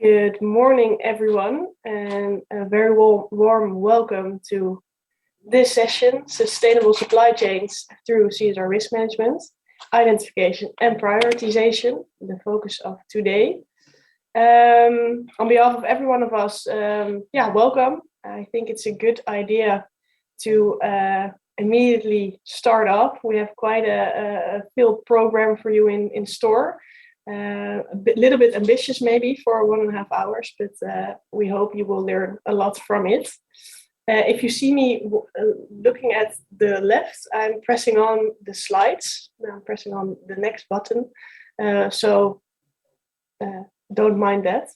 Good morning, everyone, and a very warm welcome to this session, Sustainable Supply Chains through CSR Risk Management, Identification and Prioritization, the focus of today. On behalf of every one of us, welcome. I think it's a good idea to immediately start off. We have quite a filled program for you in store. Little bit ambitious maybe for 1.5 hours, but we hope you will learn a lot from it. If you see me looking at the left, I'm pressing on the slides. I'm pressing on the next button, so don't mind that.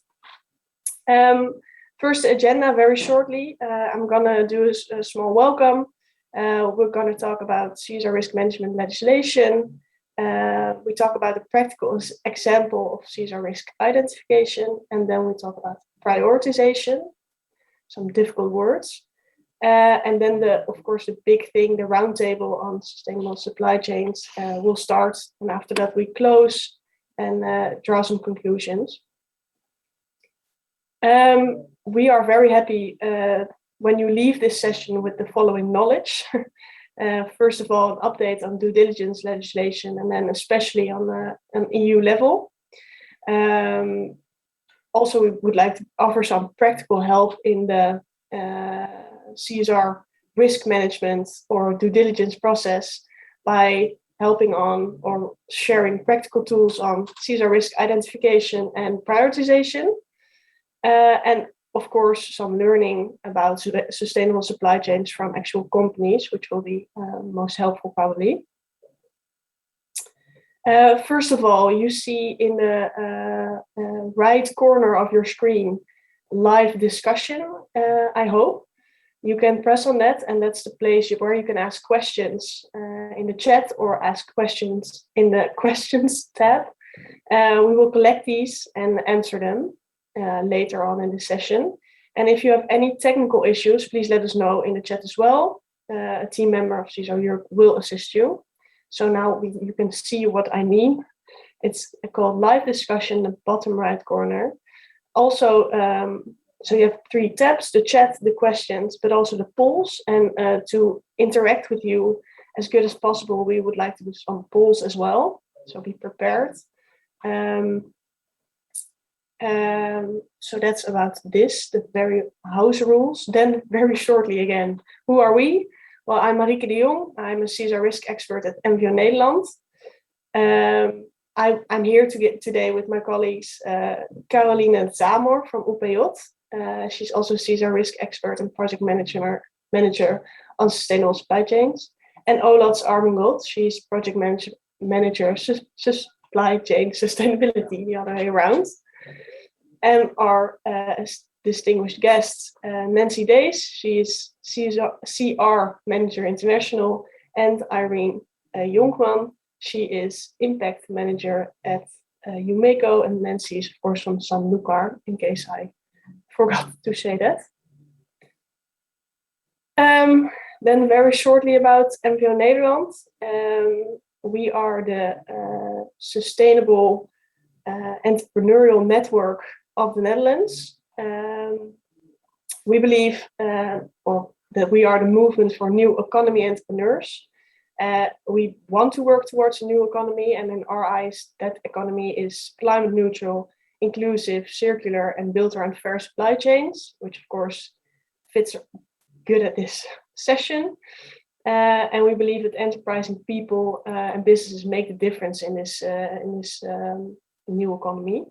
First agenda, very shortly. I'm gonna do a small welcome. We're gonna talk about CSR risk management legislation. We talk about a practical example of CSR risk identification, and then we talk about prioritization, some difficult words. And then, of course, the big thing, the roundtable on sustainable supply chains will start. And after that, we close and draw some conclusions. We are very happy when you leave this session with the following knowledge. First of all, an update on due diligence legislation, and then especially on an EU level. Also, we would like to offer some practical help in the CSR risk management or due diligence process by helping on or sharing practical tools on CSR risk identification and prioritization. And of course, some learning about sustainable supply chains from actual companies, which will be most helpful probably. First of all, you see in the right corner of your screen, live discussion, I hope. You can press on that, and that's the place where you can ask questions in the chat or ask questions in the questions tab. We will collect these and answer them later on in the session. And if you have any technical issues, please let us know in the chat as well. A team member of CSR Europe will assist you. So now you can see what I mean. It's called live discussion, the bottom right corner. Also, so you have 3 tabs, the chat, the questions, but also the polls. And to interact with you as good as possible, we would like to do some polls as well. So be prepared. So that's about this, the very house rules. Then very shortly again, who are we? Well, I'm Marieke de Jong. I'm a CSR risk expert at MVO Nederland. I'm here today with my colleagues, Caroline Zamor from UPJ. She's also CSR risk expert and project manager on sustainable supply chains. And Olats Armengold, she's project manager supply chain sustainability, the other way around. And our distinguished guest, Nancy Days, she is CR Manager International, and Irene Jonkman, she is Impact Manager at UMECO, and Nancy is of course from Sanlúcar, in case I forgot to say that. Then very shortly about MVO Nederland. We are the sustainable entrepreneurial network of the Netherlands. We believe that we are the movement for new economy entrepreneurs. We want to work towards a new economy, and in our eyes, that economy is climate neutral, inclusive, circular, and built around fair supply chains, which of course fits good at this session. And we believe that enterprising people and businesses make the difference in this new economy.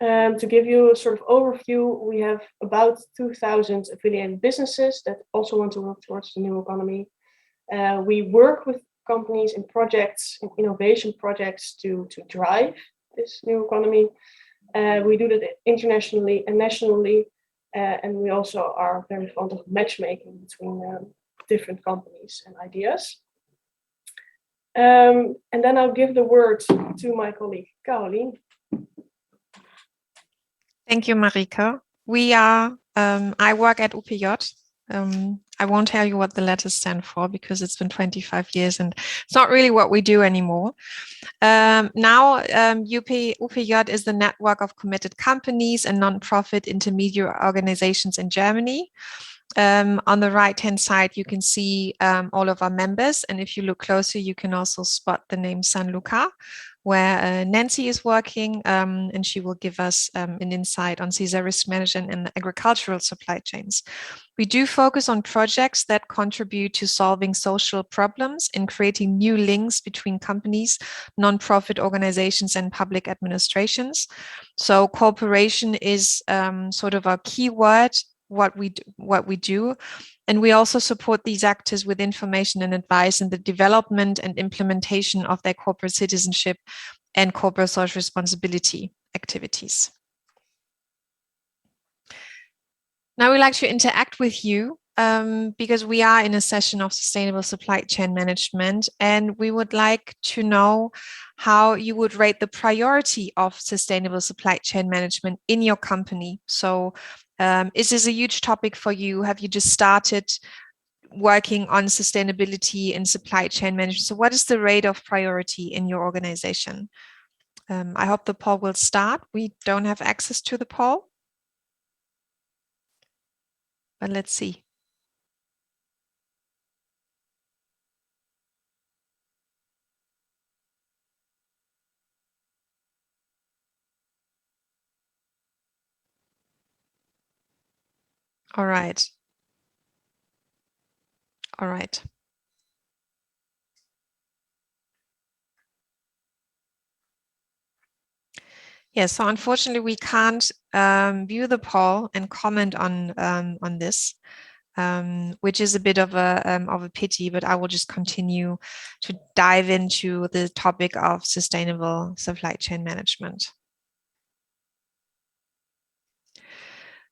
To give you a sort of overview, we have about 2,000 affiliated businesses that also want to work towards the new economy. We work with companies in projects, in innovation projects to drive this new economy. We do that internationally and nationally, and we also are very fond of matchmaking between different companies and ideas. And then I'll give the word to my colleague, Caroline. Thank you, Marieke. I work at UPJ. I won't tell you what the letters stand for because it's been 25 years and it's not really what we do anymore. Now, UPJ is the network of committed companies and non-profit intermediate organizations in Germany. On the right-hand side, you can see all of our members. And if you look closer, you can also spot the name San Luca, where Nancy is working, and she will give us an insight on CSR risk management and agricultural supply chains. We do focus on projects that contribute to solving social problems and creating new links between companies, non-profit organizations, and public administrations. So cooperation is sort of our keyword, what we do. And we also support these actors with information and advice in the development and implementation of their corporate citizenship and corporate social responsibility activities. Now we'd like to interact with you because we are in a session of sustainable supply chain management, and we would like to know how you would rate the priority of sustainable supply chain management in your company. So is this a huge topic for you? Have you just started working on sustainability in supply chain management? So what is the rate of priority in your organization? I hope the poll will start. We don't have access to the poll, but let's see. All right. All right. Yes, so unfortunately we can't view the poll and comment on this, which is a bit of a pity, but I will just continue to dive into the topic of sustainable supply chain management.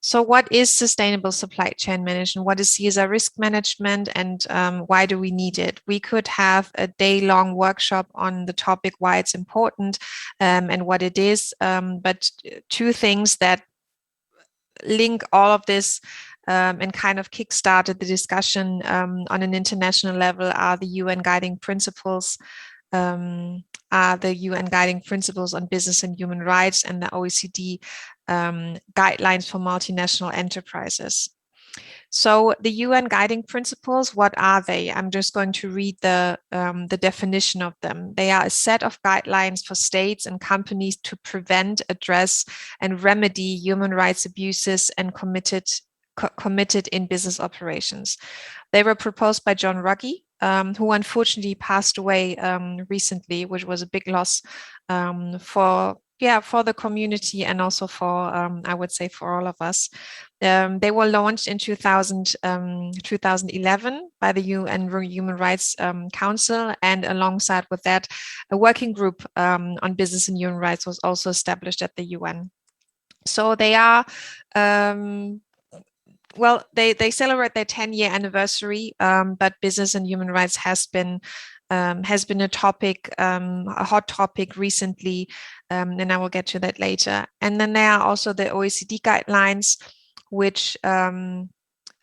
So what is sustainable supply chain management? What is CSR risk management, and why do we need it? We could have a day-long workshop on the topic, why it's important and what it is, but two things that link all of this and kind of kickstarted the discussion on an international level are the UN guiding principles on business and human rights, and the OECD guidelines for multinational enterprises. So the UN guiding principles, what are they? I'm just going to read the definition of them. They are a set of guidelines for states and companies to prevent, address, and remedy human rights abuses and committed in business operations. They were proposed by John Ruggie, who unfortunately passed away recently, which was a big loss for the community and also for, I would say, for all of us. They were launched in 2011 by the UN Human Rights Council, and alongside with that, a working group on business and human rights was also established at the UN. So they are well, they celebrate their 10-year anniversary, but business and human rights has been a topic, a hot topic recently, and I will get to that later. And then there are also the OECD guidelines, which are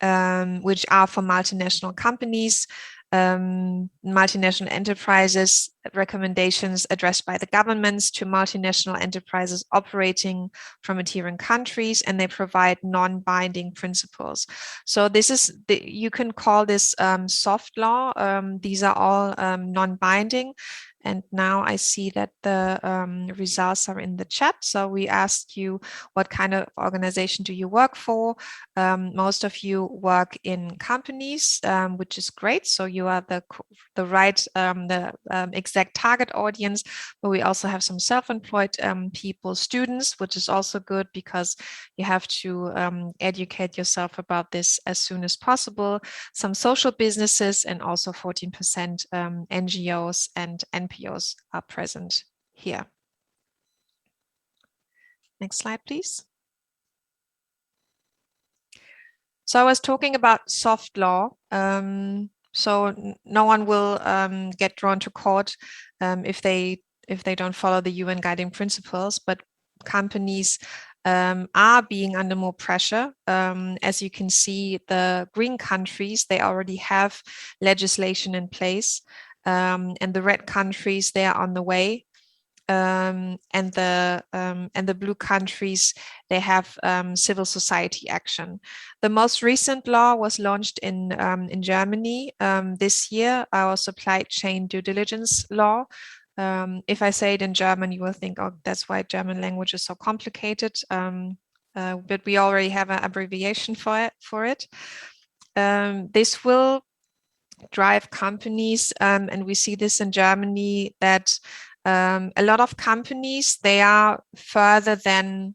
for multinational companies, multinational enterprises, recommendations addressed by the governments to multinational enterprises operating from adherent countries, and they provide non-binding principles. So this is you can call this soft law. These are all non-binding. And now I see that the results are in the chat. So we asked you, what kind of organization do you work for? Most of you work in companies, which is great. So you are the right, exact target audience. But we also have some self-employed people, students, which is also good because you have to educate yourself about this as soon as possible. Some social businesses, and also 14% NGOs and NPOs are present here. Next slide, please. So I was talking about soft law. So no one will get drawn to court if they don't follow the UN guiding principles, but companies are being under more pressure. As you can see, the green countries, they already have legislation in place, and the red countries, they are on the way. And the blue countries, they have civil society action. The most recent law was launched in Germany this year, our supply chain due diligence law. If I say it in German, you will think, oh, that's why German language is so complicated. But we already have an abbreviation for it. This will drive companies, and we see this in Germany, that a lot of companies, they are further than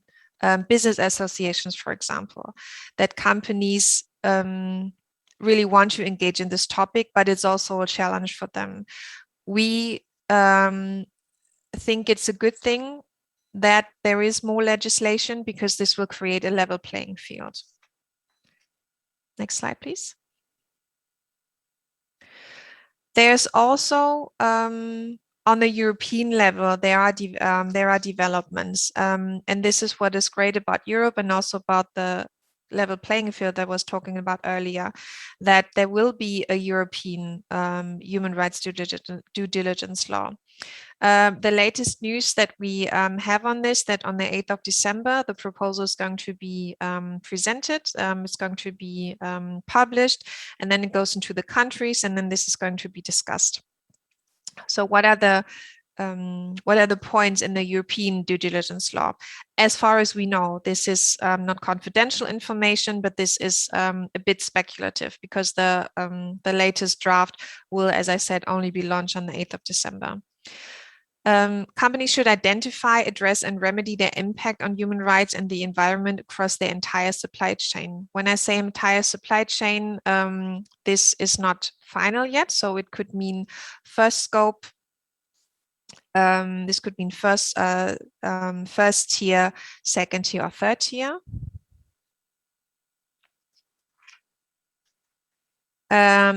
business associations, for example, that companies really want to engage in this topic, but it's also a challenge for them. We think it's a good thing that there is more legislation, because this will create a level playing field. Next slide, please. There's also on the European level, there are developments, and this is what is great about Europe, and also about the level playing field that I was talking about earlier, that there will be a European human rights due diligence law. The latest news that we have on this, that on the 8th of December, the proposal is going to be presented. It's going to be published, and then it goes into the countries, and then this is going to be discussed. So what are the points in the European due diligence law? As far as we know, this is not confidential information, but this is a bit speculative, because the latest draft will, as I said, only be launched on the 8th of December. Companies should identify, address, and remedy their impact on human rights and the environment across their entire supply chain. When I say entire supply chain, this is not final yet, so it could mean first scope. This could mean first tier, second tier, or third tier.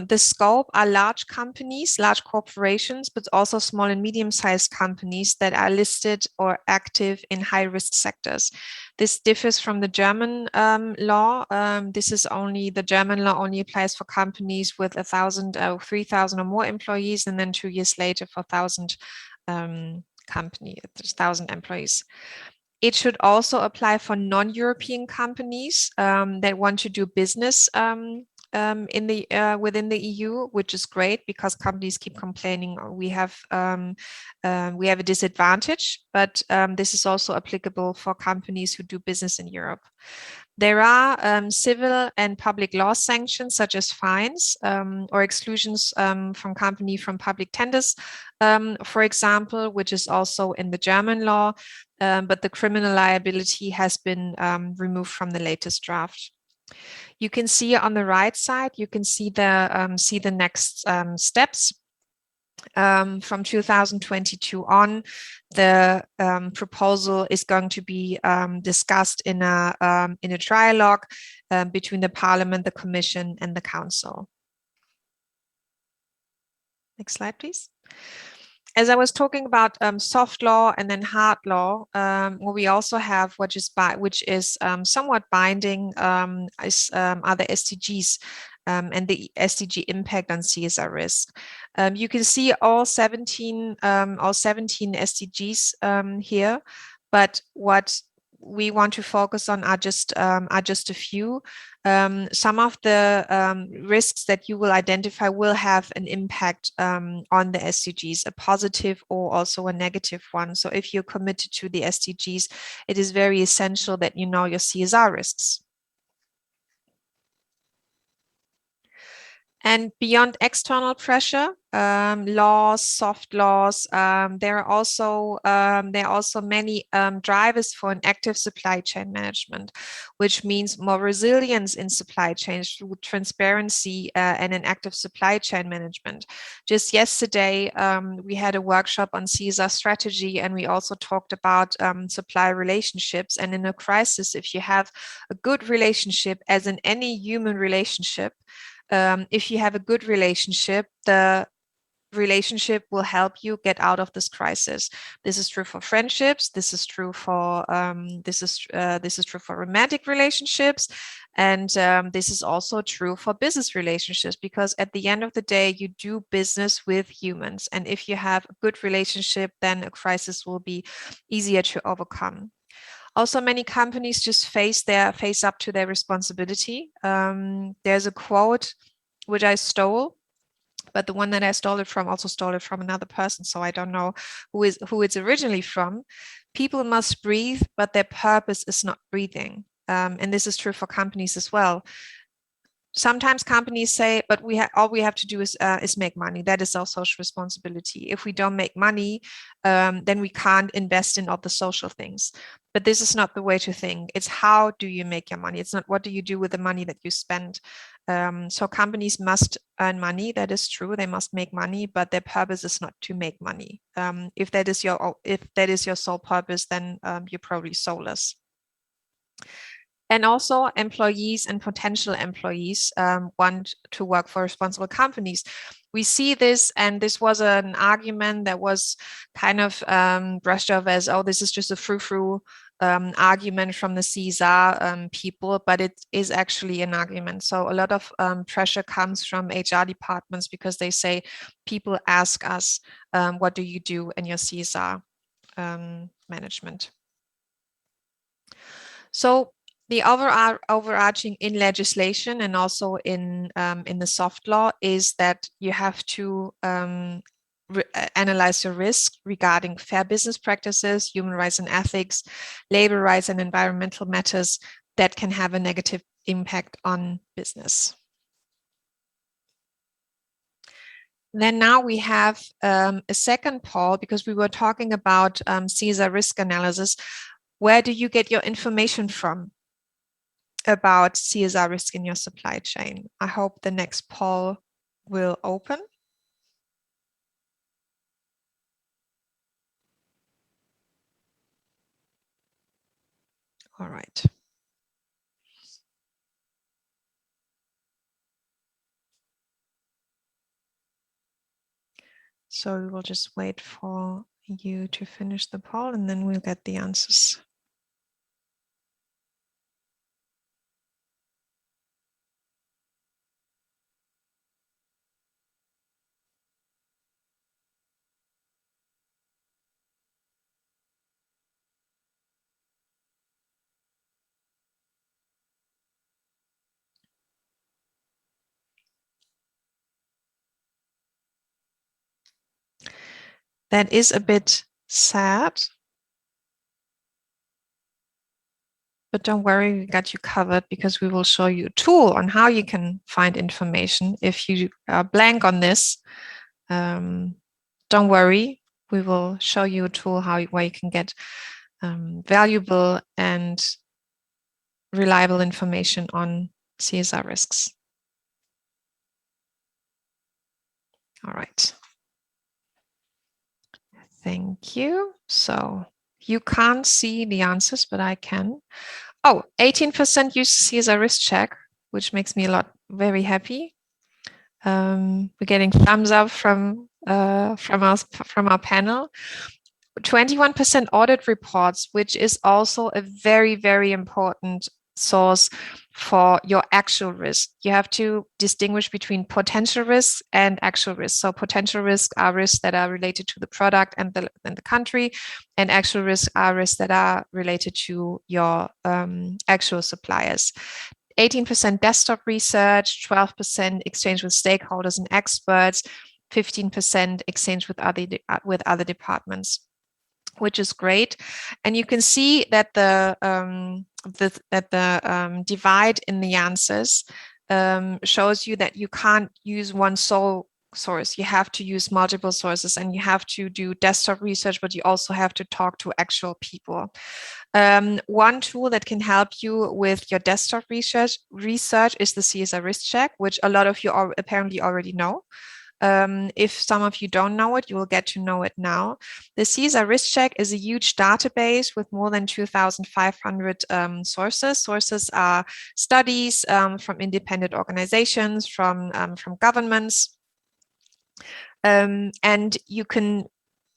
The scope are large companies, large corporations, but also small and medium-sized companies that are listed or active in high-risk sectors. This differs from the German law. The German law only applies for companies with 1,000 or 3,000 or more employees, and then 2 years later for 1,000 employees. It should also apply for non-European companies that want to do business within the EU, which is great, because companies keep complaining we have a disadvantage, but this is also applicable for companies who do business in Europe. There are civil and public law sanctions, such as fines or exclusions from public tenders, for example, which is also in the German law, but the criminal liability has been removed from the latest draft. You can see on the right side, you can see the next steps. From 2022 on, the proposal is going to be discussed in a trialogue between the Parliament, the Commission, and the Council. Next slide, please. As I was talking about soft law and then hard law, what we also have, which is somewhat binding, are the SDGs and the SDG impact on CSR risk. You can see all 17 SDGs here, but what we want to focus on are just a few. Some of the risks that you will identify will have an impact on the SDGs, a positive or also a negative one. So if you're committed to the SDGs, it is very essential that you know your CSR risks. And beyond external pressure, laws, soft laws, there are also many drivers for an active supply chain management, which means more resilience in supply chains through transparency and an active supply chain management. Just yesterday, we had a workshop on CSR strategy, and we also talked about supply relationships. And in a crisis, if you have a good relationship, as in any human relationship, if you have a good relationship, the relationship will help you get out of this crisis. This is true for friendships. This is true for this is true for romantic relationships, and this is also true for business relationships, because at the end of the day, you do business with humans, and if you have a good relationship, then a crisis will be easier to overcome. Also, many companies just face up to their responsibility. There's a quote which I stole, but the one that I stole it from also stole it from another person, so I don't know who it's originally from. People must breathe, but their purpose is not breathing. And this is true for companies as well. Sometimes companies say, but all we have to do is make money. That is our social responsibility. If we don't make money, then we can't invest in other social things. But this is not the way to think. It's how do you make your money? It's not what do you do with the money that you spend. So companies must earn money. That is true. They must make money, but their purpose is not to make money. If that is your sole purpose, then you're probably soulless. And also employees and potential employees want to work for responsible companies. We see this, and this was an argument that was kind of brushed off as, oh, this is just a frou-frou argument from the CSR people, but it is actually an argument. So a lot of pressure comes from HR departments, because they say, people ask us, what do you do in your CSR management? So the overarching in legislation and also in the soft law is that you have to analyze your risk regarding fair business practices, human rights and ethics, labor rights and environmental matters that can have a negative impact on business. Then now we have a second poll, because we were talking about CSR risk analysis. Where do you get your information from about CSR risk in your supply chain? I hope the next poll will open. All right. So we will just wait for you to finish the poll, and then we'll get the answers. That is a bit sad, but don't worry, we got you covered, because we will show you a tool on how you can find information. If you are blank on this, don't worry, we will show you a tool where you can get valuable and reliable information on CSR risks. All right. Thank you. So you can't see the answers, but I can. Oh, 18% use CSR Risk Check, which makes me very happy. We're getting thumbs up from our panel. 21% audit reports, which is also a very, very important source for your actual risk. You have to distinguish between potential risks and actual risks. So potential risks are risks that are related to the product and the country, and actual risks are risks that are related to your actual suppliers. 18% desktop research, 12% exchange with stakeholders and experts, 15% exchange with other departments, which is great. And you can see that the divide in the answers shows you that you can't use one sole source. You have to use multiple sources, and you have to do desktop research, but you also have to talk to actual people. One tool that can help you with your desktop research is the CSR Risk Check, which a lot of you apparently already know. If some of you don't know it, you will get to know it now. The CSR Risk Check is a huge database with more than 2,500 sources. Sources are studies from independent organizations, from governments. and you can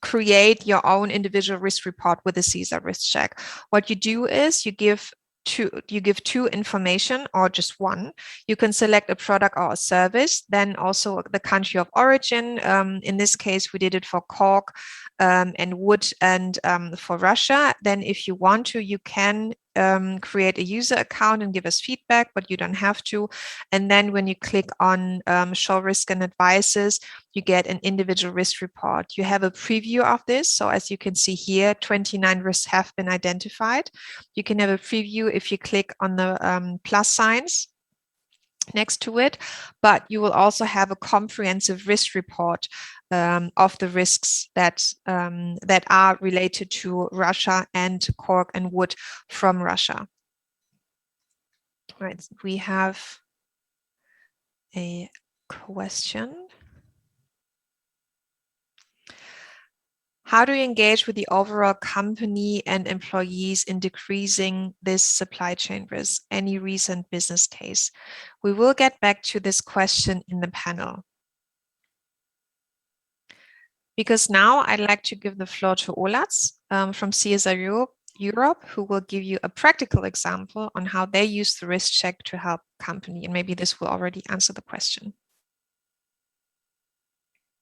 create your own individual risk report with a CSR Risk Check. What you do is you give two information or just one. You can select a product or a service, then also the country of origin. In this case, we did it for cork and wood and for Russia. Then if you want to, you can create a user account and give us feedback, but you don't have to. And then when you click on show risk and advices, you get an individual risk report. You have a preview of this. So as you can see here, 29 risks have been identified. You can have a preview if you click on the plus signs next to it, but you will also have a comprehensive risk report of the risks that are related to Russia and cork and wood from Russia. Right, we have a question. How do you engage with the overall company and employees in decreasing this supply chain risk? Any recent business case? We will get back to this question in the panel. Because now I'd like to give the floor to Olats from CSR Europe, who will give you a practical example on how they use the risk check to help company. And maybe this will already answer the question.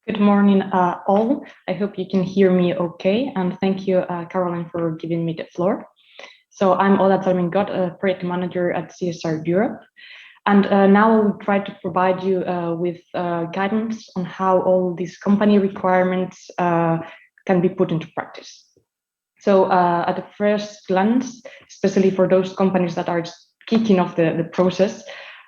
Good morning, all. I hope you can hear me okay. And thank you, Caroline, for giving me the floor. So I'm Ola Tarmingot, a project manager at CSR Europe. And now I will try to provide you with guidance on how all these company requirements can be put into practice. So at the first glance, especially for those companies that are kicking off the process,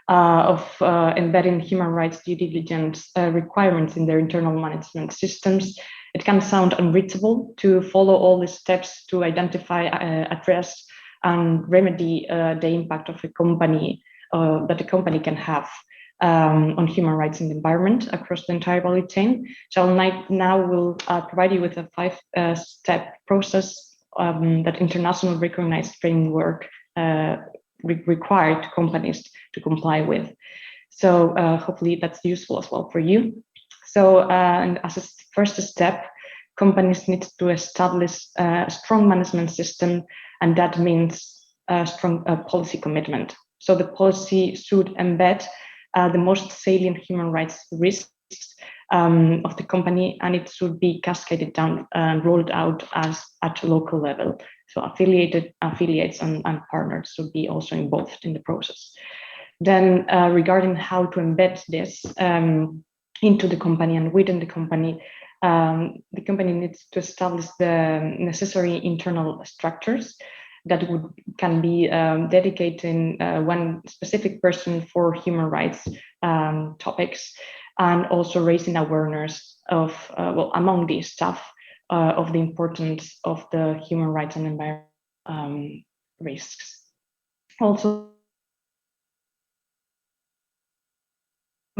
of embedding human rights due diligence requirements in their internal management systems, it can sound unreachable to follow all the steps to identify, address, and remedy the impact of a company that a company can have on human rights and the environment across the entire value chain. So now will provide you with a 5-step process that international recognized framework required companies to comply with. So hopefully that's useful as well for you. So and as a first step, companies need to establish a strong management system, and that means a strong policy commitment. So the policy should embed the most salient human rights risks of the company, and it should be cascaded down and rolled out at a local level. So affiliates and partners should be also involved in the process. Then regarding how to embed this into the company and within the company needs to establish the necessary internal structures that can be dedicating one specific person for human rights topics, and also raising awareness of among the staff of the importance of the human rights and environment risks. Also,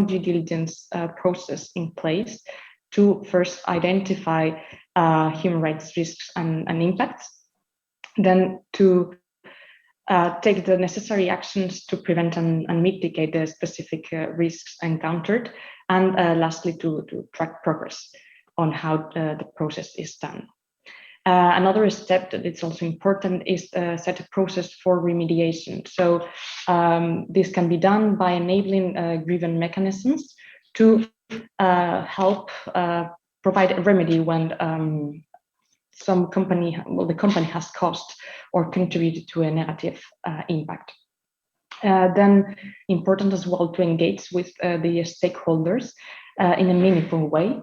due diligence process in place to first identify human rights risks and impacts, then to take the necessary actions to prevent and mitigate the specific risks encountered, and lastly to track progress on how the process is done. Another step that is also important is set a process for remediation. So this can be done by enabling grievance mechanisms to help provide a remedy when the company has caused or contributed to a negative impact. Then important as well to engage with the stakeholders in a meaningful way,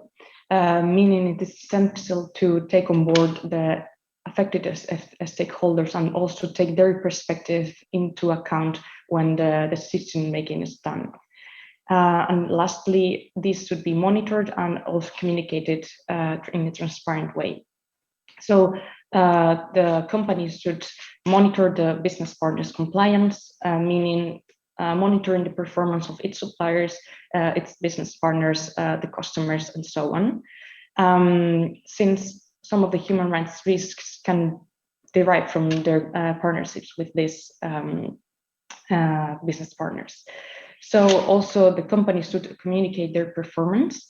meaning it is essential to take on board the affected stakeholders and also take their perspective into account when the decision making is done. And lastly, this should be monitored and also communicated in a transparent way. So the companies should monitor the business partners' compliance, meaning monitoring the performance of its suppliers, its business partners, the customers, and so on. Since some of the human rights risks can derive from their partnerships with these business partners. So also the companies should communicate their performance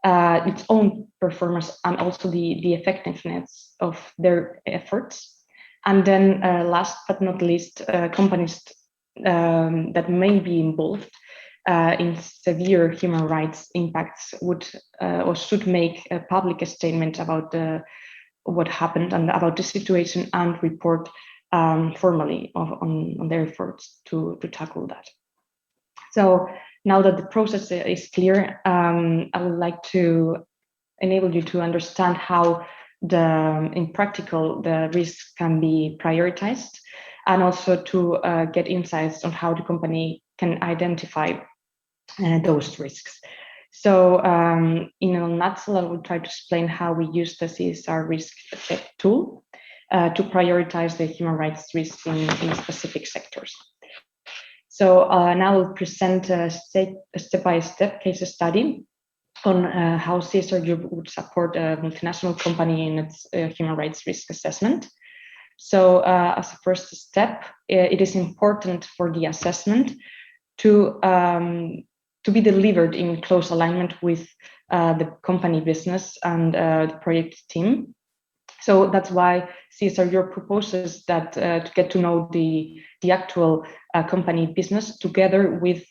its own performance and also the effectiveness of their efforts. And then last but not least, companies that may be involved in severe human rights impacts would or should make a public statement about what happened and about the situation and report formally on their efforts to tackle that. So now that the process is clear, I would like to enable you to understand how in practical the risks can be prioritized, and also to get insights on how the company can identify those risks. So in a nutshell, I will try to explain how we use the CSR Risk Check tool to prioritize the human rights risks in specific sectors. So now I'll present a step-by-step case study on how CSR Europe would support a multinational company in its human rights risk assessment. So as a first step, it is important for the assessment to be delivered in close alignment with the company business and the project team. So that's why CSR Europe proposes that to get to know the actual company business together with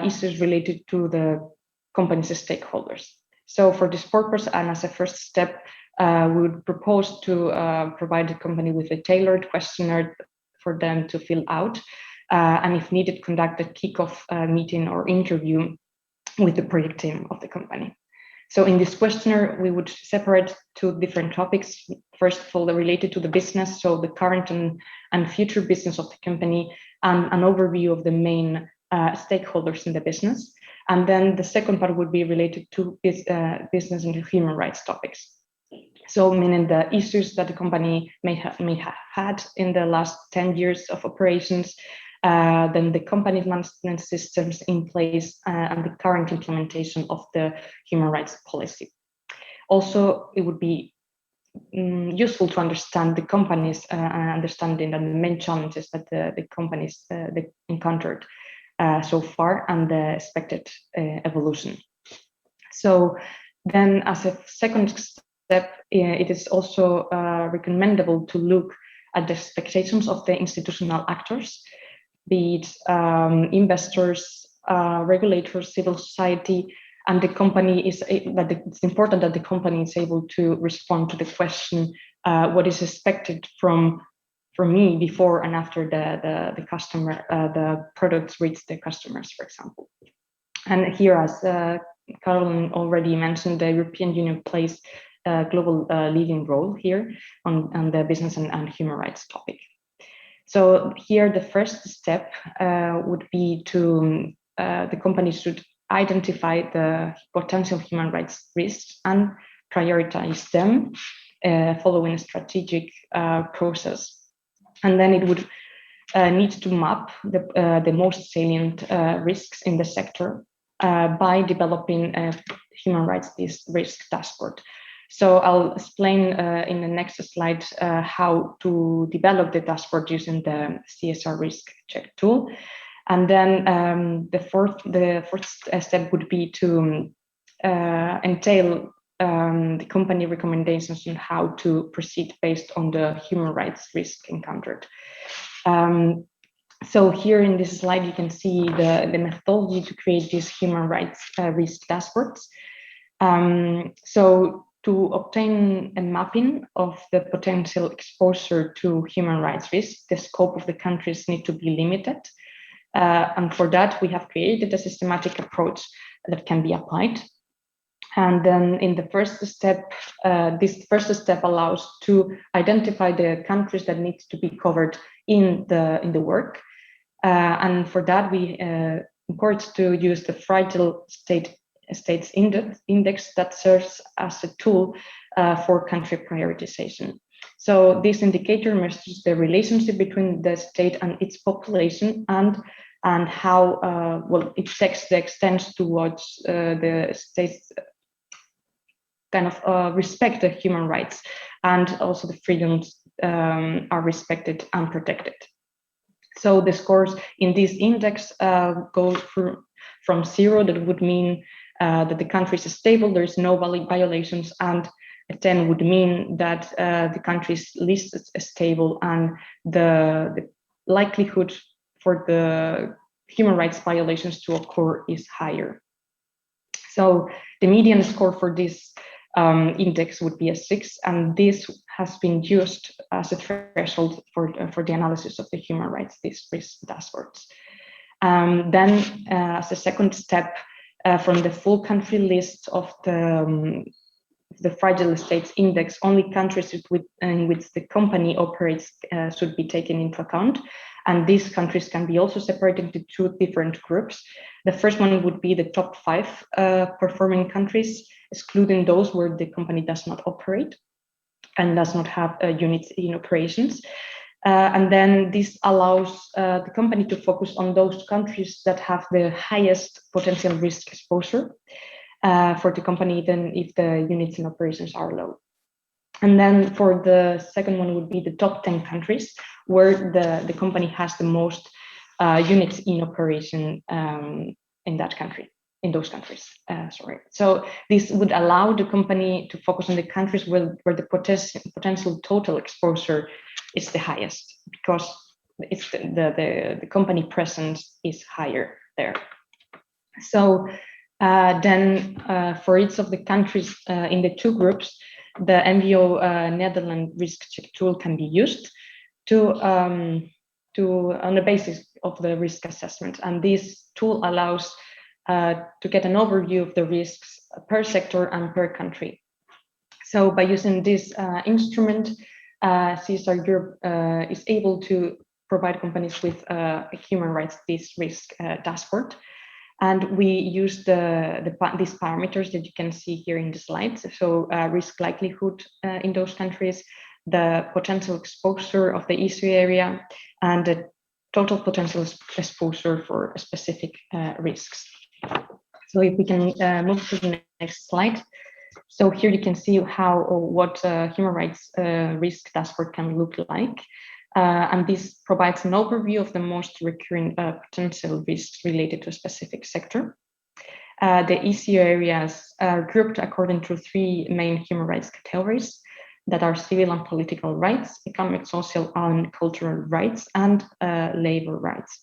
issues related to the company's stakeholders. So for this purpose, and as a first step, we would propose to provide the company with a tailored questionnaire for them to fill out, and if needed, conduct a kickoff meeting or interview with the project team of the company. So in this questionnaire, we would separate two different topics. First of all, related to the business, so the current and future business of the company, and an overview of the main stakeholders in the business. And then the second part would be related to business and human rights topics. So meaning the issues that the company may have had in the last 10 years of operations, then the company's management systems in place, and the current implementation of the human rights policy. Also, it would be useful to understand the company's understanding and the main challenges that the companies they encountered so far and the expected evolution. So then as a second step, it is also recommendable to look at the expectations of the institutional actors, be it investors, regulators, civil society, and the company it's important that the company is able to respond to the question, what is expected from me before and after the customer, the products reach the customers, for example. And here, as Caroline already mentioned, the European Union plays a global leading role here on the business and human rights topic. So here, the first step would be to the company should identify the potential human rights risks and prioritize them following a strategic process. And then it would need to map the most salient risks in the sector by developing a human rights risk dashboard. So I'll explain in the next slide how to develop the dashboard using the CSR Risk Check tool. And then the fourth step would be to entail the company recommendations on how to proceed based on the human rights risk encountered. So here in this slide, you can see the methodology to create these human rights risk dashboards. So to obtain a mapping of the potential exposure to human rights risks, the scope of the countries need to be limited. And for that, we have created a systematic approach that can be applied. And then in the first step, this first step allows to identify the countries that need to be covered in the work. And for that, we encourage to use the Fragile States Index that serves as a tool for country prioritization. So this indicator measures the relationship between the state and its population and how well it checks the extent towards the state's kind of respect the human rights, and also the freedoms are respected and protected. So the scores in this index go from 0, that would mean that the country is stable, there's no violations, and a 10 would mean that the country is least stable and the likelihood for the human rights violations to occur is higher. So the median score for this index would be a 6, and this has been used as a threshold for the analysis of the human rights, these risk dashboards. Then as a second step, from the full country list of the fragile states index, only countries in which the company operates should be taken into account. And these countries can be also separated into 2 different groups. The first one would be the top 5 performing countries, excluding those where the company does not operate and does not have units in operations. And then this allows the company to focus on those countries that have the highest potential risk exposure for the company, even if the units in operations are low. And then for the second one would be the top 10 countries where the company has the most units in operation in that country, in those countries, sorry. So this would allow the company to focus on the countries where the potential total exposure is the highest, because it's the company presence is higher there. So then for each of the countries in the 2 groups, the MVO Nederland Risk Check tool can be used on the basis of the risk assessment. And this tool allows to get an overview of the risks per sector and per country. So by using this instrument, CSR Europe is able to provide companies with a human rights risk dashboard. And we use these parameters that you can see here in the slides. So risk likelihood in those countries, the potential exposure of the issue area, and the total potential exposure for specific risks. So if we can move to the next slide. So here you can see what human rights risk dashboard can look like. And this provides an overview of the most recurring potential risks related to a specific sector. The issue areas are grouped according to 3 main human rights categories that are civil and political rights, economic, social, and cultural rights, and labor rights.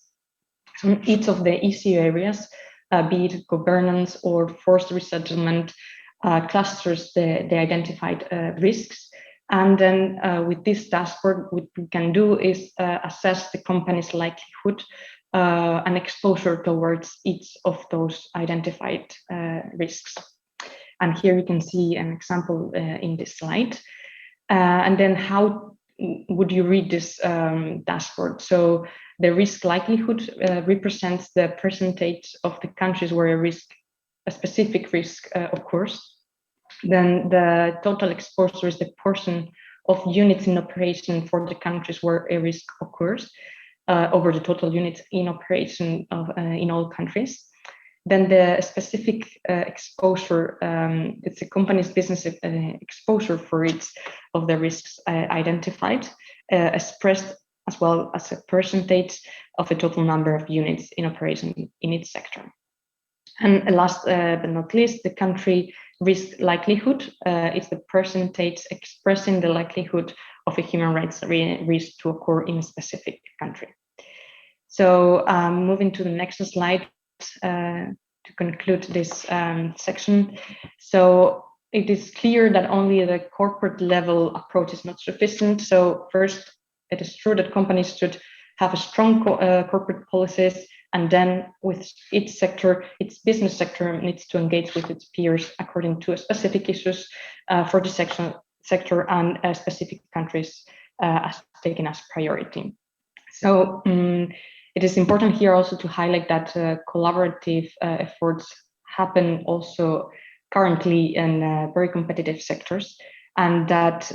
So in each of the issue areas, be it governance or forced resettlement, clusters the identified risks. And then with this dashboard, what we can do is assess the company's likelihood and exposure towards each of those identified risks. And here you can see an example in this slide. And then how would you read this dashboard? So the risk likelihood represents the percentage of the countries where a specific risk occurs. Then the total exposure is the portion of units in operation for the countries where a risk occurs over the total units in operation in all countries. Then the specific exposure, it's a company's business exposure for each of the risks identified, expressed as well as a percentage of the total number of units in operation in each sector. And last but not least, the country risk likelihood is the percentage expressing the likelihood of a human rights risk to occur in a specific country. So moving to the next slide to conclude this section. So it is clear that only the corporate level approach is not sufficient. So first, it is true that companies should have a strong corporate policies, and then with each sector, its business sector needs to engage with its peers according to specific issues for the sector and specific countries as taken as priority. So it is important here also to highlight that collaborative efforts happen also currently in very competitive sectors, and that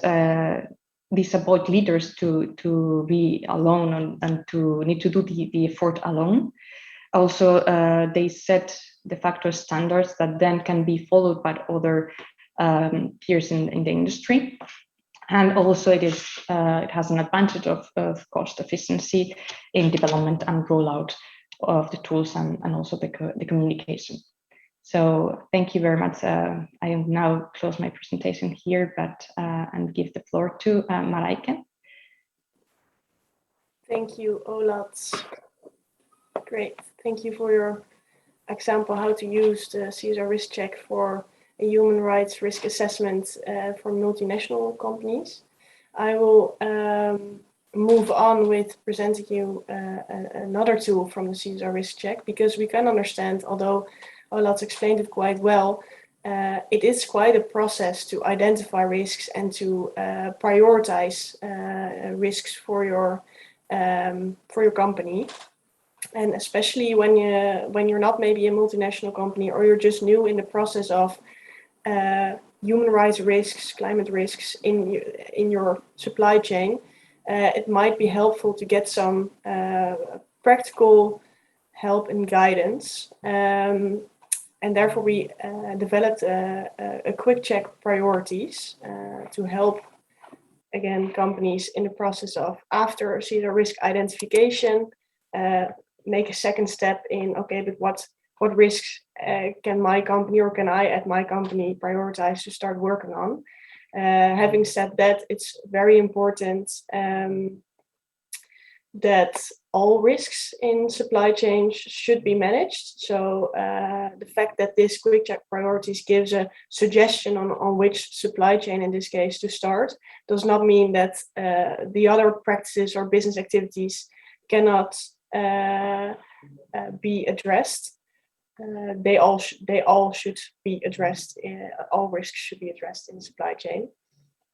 these avoid leaders to be alone and to need to do the effort alone. Also, they set de facto standards that then can be followed by other peers in the industry. And also it has an advantage of cost efficiency in development and rollout of the tools and also the communication. So thank you very much. I will now close my presentation here, but and give the floor to Marijke. Thank you, Olat. Great. Thank you for your example how to use the CSR Risk Check for a human rights risk assessment for multinational companies. I will move on with presenting you another tool from the CSR Risk Check, because we can understand, although Olat explained it quite well, it is quite a process to identify risks and to prioritize risks for your company. And especially when you're not maybe a multinational company, or you're just new in the process of human rights risks, climate risks in your supply chain, it might be helpful to get some practical help and guidance. And therefore we developed a quick check priorities to help, again, companies in the process of, after CSR risk identification, make a second step in, okay, but what risks can my company, or can I at my company prioritize to start working on? Having said that, it's very important that all risks in supply chains should be managed. So the fact that this quick check priorities gives a suggestion on which supply chain, in this case, to start, does not mean that the other practices or business activities cannot be addressed. They all should be addressed. All risks should be addressed in the supply chain.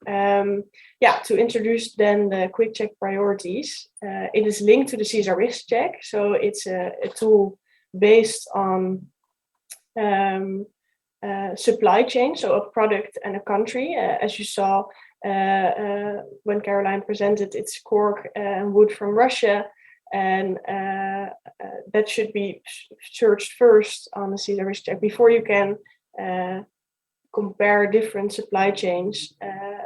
To introduce then the quick check priorities, it is linked to the CSR Risk Check. So it's a tool based on supply chain, so a product and a country. As you saw when Caroline presented, it's cork and wood from Russia. And that should be searched first on the CSR Risk Check before you can compare different supply chains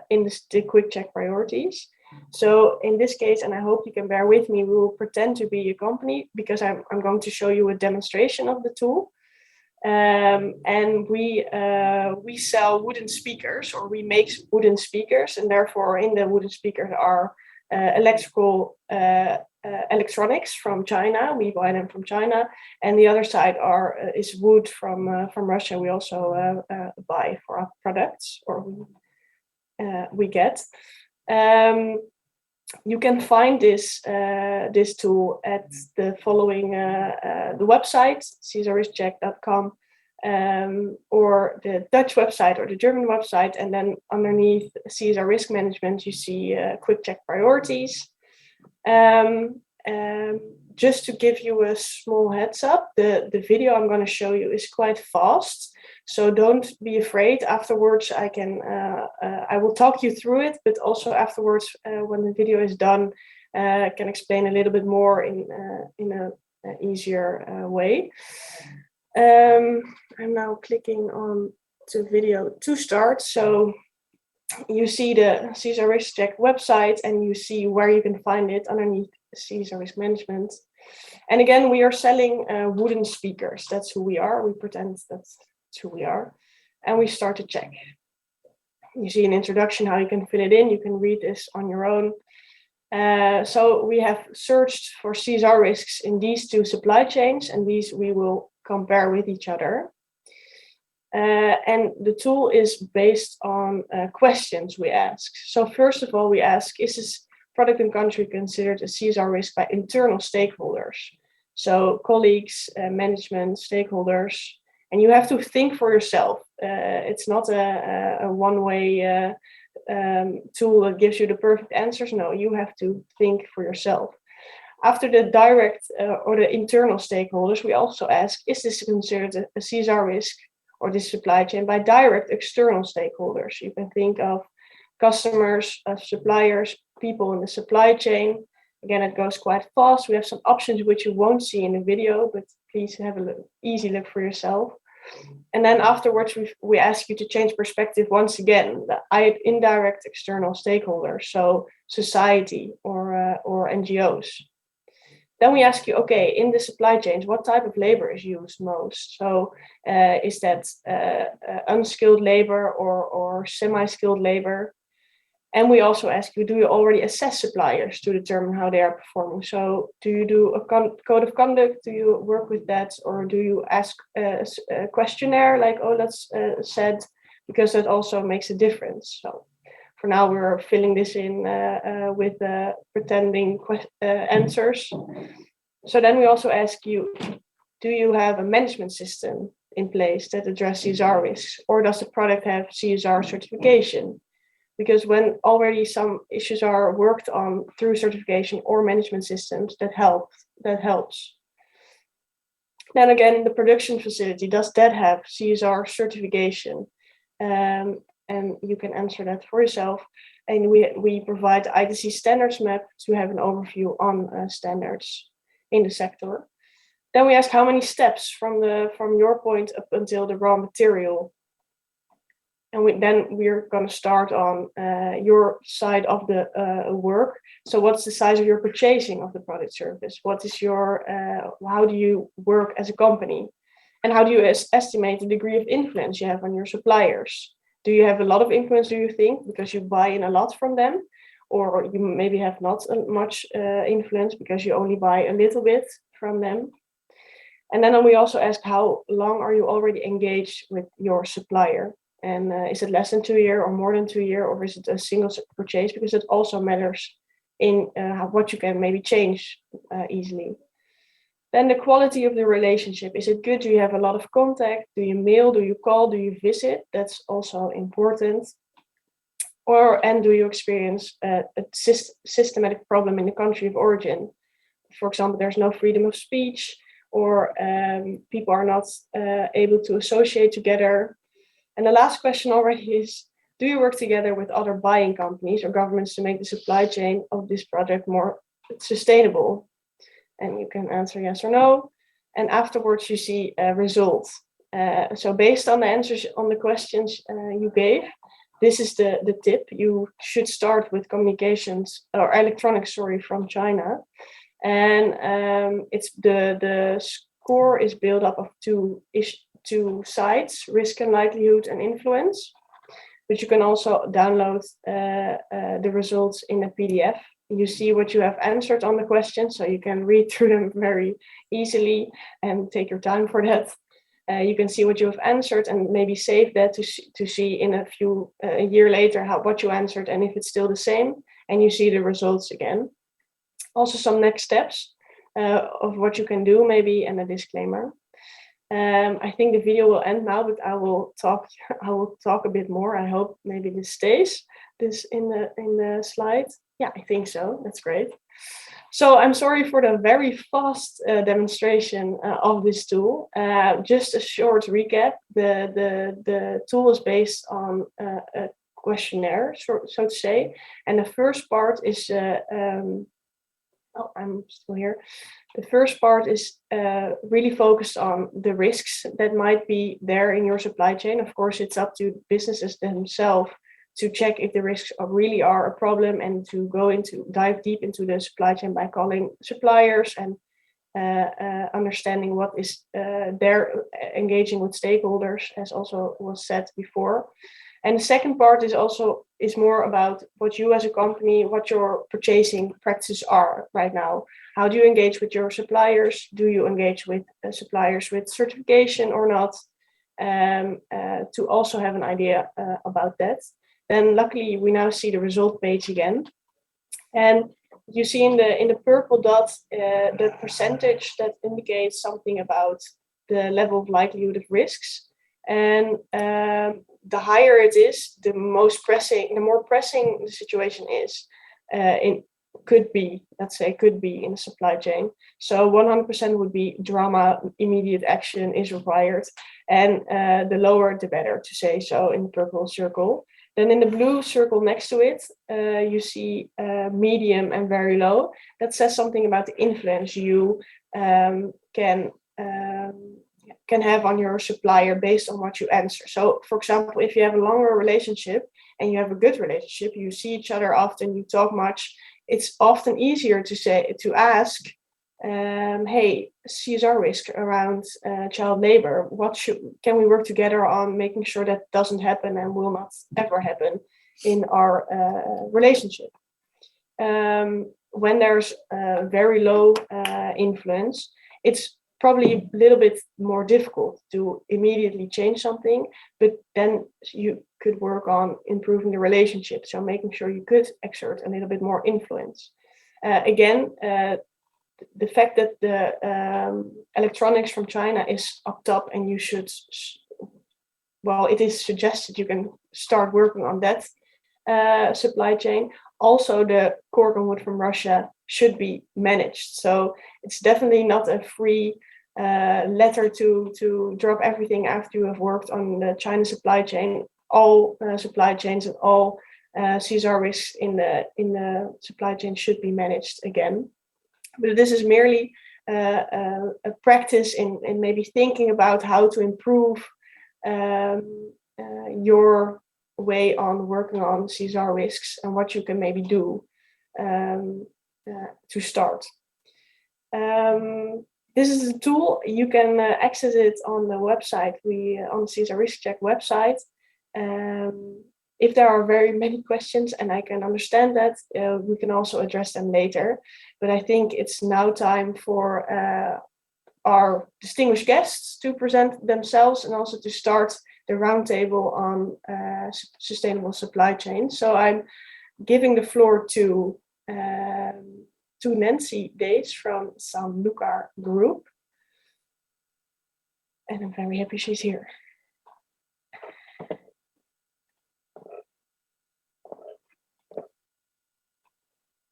in the quick check priorities. So in this case, and I hope you can bear with me, we will pretend to be a company, because I'm going to show you a demonstration of the tool. And we sell wooden speakers, or we make wooden speakers, and therefore in the wooden speakers are electronics from China. We buy them from China, and the other side is wood from Russia. We also buy for our products, or we get. You can find this tool at the following the website csrriskcheck.com, or the Dutch website or the German website, and then underneath CSR Risk Management you see quick check priorities. Just to give you a small heads up, the video I'm going to show you is quite fast, so don't be afraid. Afterwards I will talk you through it, but also afterwards when the video is done, I can explain a little bit more in an easier way. I'm now clicking on the video to start. So you see the CSR Risk Check website, and you see where you can find it underneath CSR Risk Management. And again, we are selling wooden speakers. That's who we are. We pretend that's who we are. And we start to check. You see an introduction, how you can fill it in. You can read this on your own. So we have searched for CSR risks in these two supply chains, and these we will compare with each other. And the tool is based on questions we ask. So first of all, we ask, is this product and country considered a CSR risk by internal stakeholders? So colleagues, management, stakeholders, and you have to think for yourself. It's not a one-way tool that gives you the perfect answers. No, you have to think for yourself. After the direct or the internal stakeholders, we also ask, is this considered a CSR risk or this supply chain by direct external stakeholders? You can think of customers, suppliers, people in the supply chain. Again, it goes quite fast. We have some options which you won't see in the video, but please have a easy look for yourself. And then afterwards, we ask you to change perspective once again, the indirect external stakeholders, so society or NGOs. Then we ask you, okay, in the supply chains, what type of labor is used most? So is that unskilled labor or semi-skilled labor? And we also ask you, do you already assess suppliers to determine how they are performing? So do you do a code of conduct? Do you work with that? Or do you ask a questionnaire like, oh, that's said, because that also makes a difference. So for now, we're filling this in with pretending answers. So then we also ask you, do you have a management system in place that addresses CSR risks? Or does the product have CSR certification? Because when already some issues are worked on through certification or management systems, that helps. Then again, the production facility, does that have CSR certification? And you can answer that for yourself. And we provide the ITC standards map to have an overview on standards in the sector. Then we ask how many steps from your point up until the raw material. And then we're going to start on your side of the work. So what's the size of your purchasing of the product service? What is your, how do you work as a company? And how do you estimate the degree of influence you have on your suppliers? Do you have a lot of influence, do you think, because you buy in a lot from them? Or you maybe have not much influence because you only buy a little bit from them? And then we also ask, how long are you already engaged with your supplier? And is it less than 2 years or more than 2 years, or is it a single purchase? Because it also matters in what you can maybe change easily. Then the quality of the relationship. Is it good? Do you have a lot of contact? Do you mail? Do you call? Do you visit? That's also important. And do you experience a systematic problem in the country of origin? For example, there's no freedom of speech, or people are not able to associate together. And the last question already is, do you work together with other buying companies or governments to make the supply chain of this project more sustainable? And you can answer yes or no. And afterwards you see results. So based on the answers on the questions you gave, this is the tip. You should start with communications or electronics, from China. And it's the score is built up of two sides, risk and likelihood and influence. But you can also download the results in a PDF. You see what you have answered on the questions, so you can read through them very easily and take your time for that. You can see what you have answered and maybe save that to see in a year later what you answered and if it's still the same, and you see the results again. Also some next steps of what you can do maybe, and a disclaimer. I think the video will end now, but I will talk a bit more. I hope maybe this stays in the slide. Yeah, I think so. That's great. So I'm sorry for the very fast demonstration of this tool. Just a short recap. The tool is based on a questionnaire, so to say. And the first part is I'm still here. The first part is really focused on the risks that might be there in your supply chain. Of course, it's up to businesses themselves to check if the risks really are a problem, and to dive deep into the supply chain by calling suppliers and understanding what is there, engaging with stakeholders, as also was said before. And the second part is more about what you as a company, what your purchasing practices are right now. How do you engage with your suppliers? Do you engage with suppliers with certification or not? To also have an idea about that. Then luckily we now see the result page again. And you see in the purple dot the percentage that indicates something about the level of likelihood of risks. And the higher it is, the more pressing the situation is. Could be in the supply chain. So 100% would be drama, immediate action is required. And the lower, the better, to say so, in the purple circle. Then in the blue circle next to it, you see medium and very low. That says something about the influence you can have on your supplier based on what you answer. So, for example, if you have a longer relationship and you have a good relationship, you see each other often, you talk much, it's often easier to ask hey, CSR risk around child labor, can we work together on making sure that doesn't happen and will not ever happen in our relationship? When there's very low influence, it's probably a little bit more difficult to immediately change something, but then you could work on improving the relationship. So making sure you could exert a little bit more influence. Again, the fact that the electronics from China is up top and you should, well, it is suggested you can start working on that supply chain. Also, the cork wood from Russia should be managed. So it's definitely not a free letter to drop everything after you have worked on the China supply chain. All supply chains and all CSR risks in the supply chain should be managed again. But this is merely a practice in maybe thinking about how to improve your way on working on CSR risks and what you can maybe do to start. This is a tool. You can access it on the website, on the CSR Risk Check website. If there are very many questions, and I can understand that, we can also address them later. But I think it's now time for our distinguished guests to present themselves and also to start the roundtable on sustainable supply chain. So I'm giving the floor to Nancy Days from Sandra Group. And I'm very happy she's here.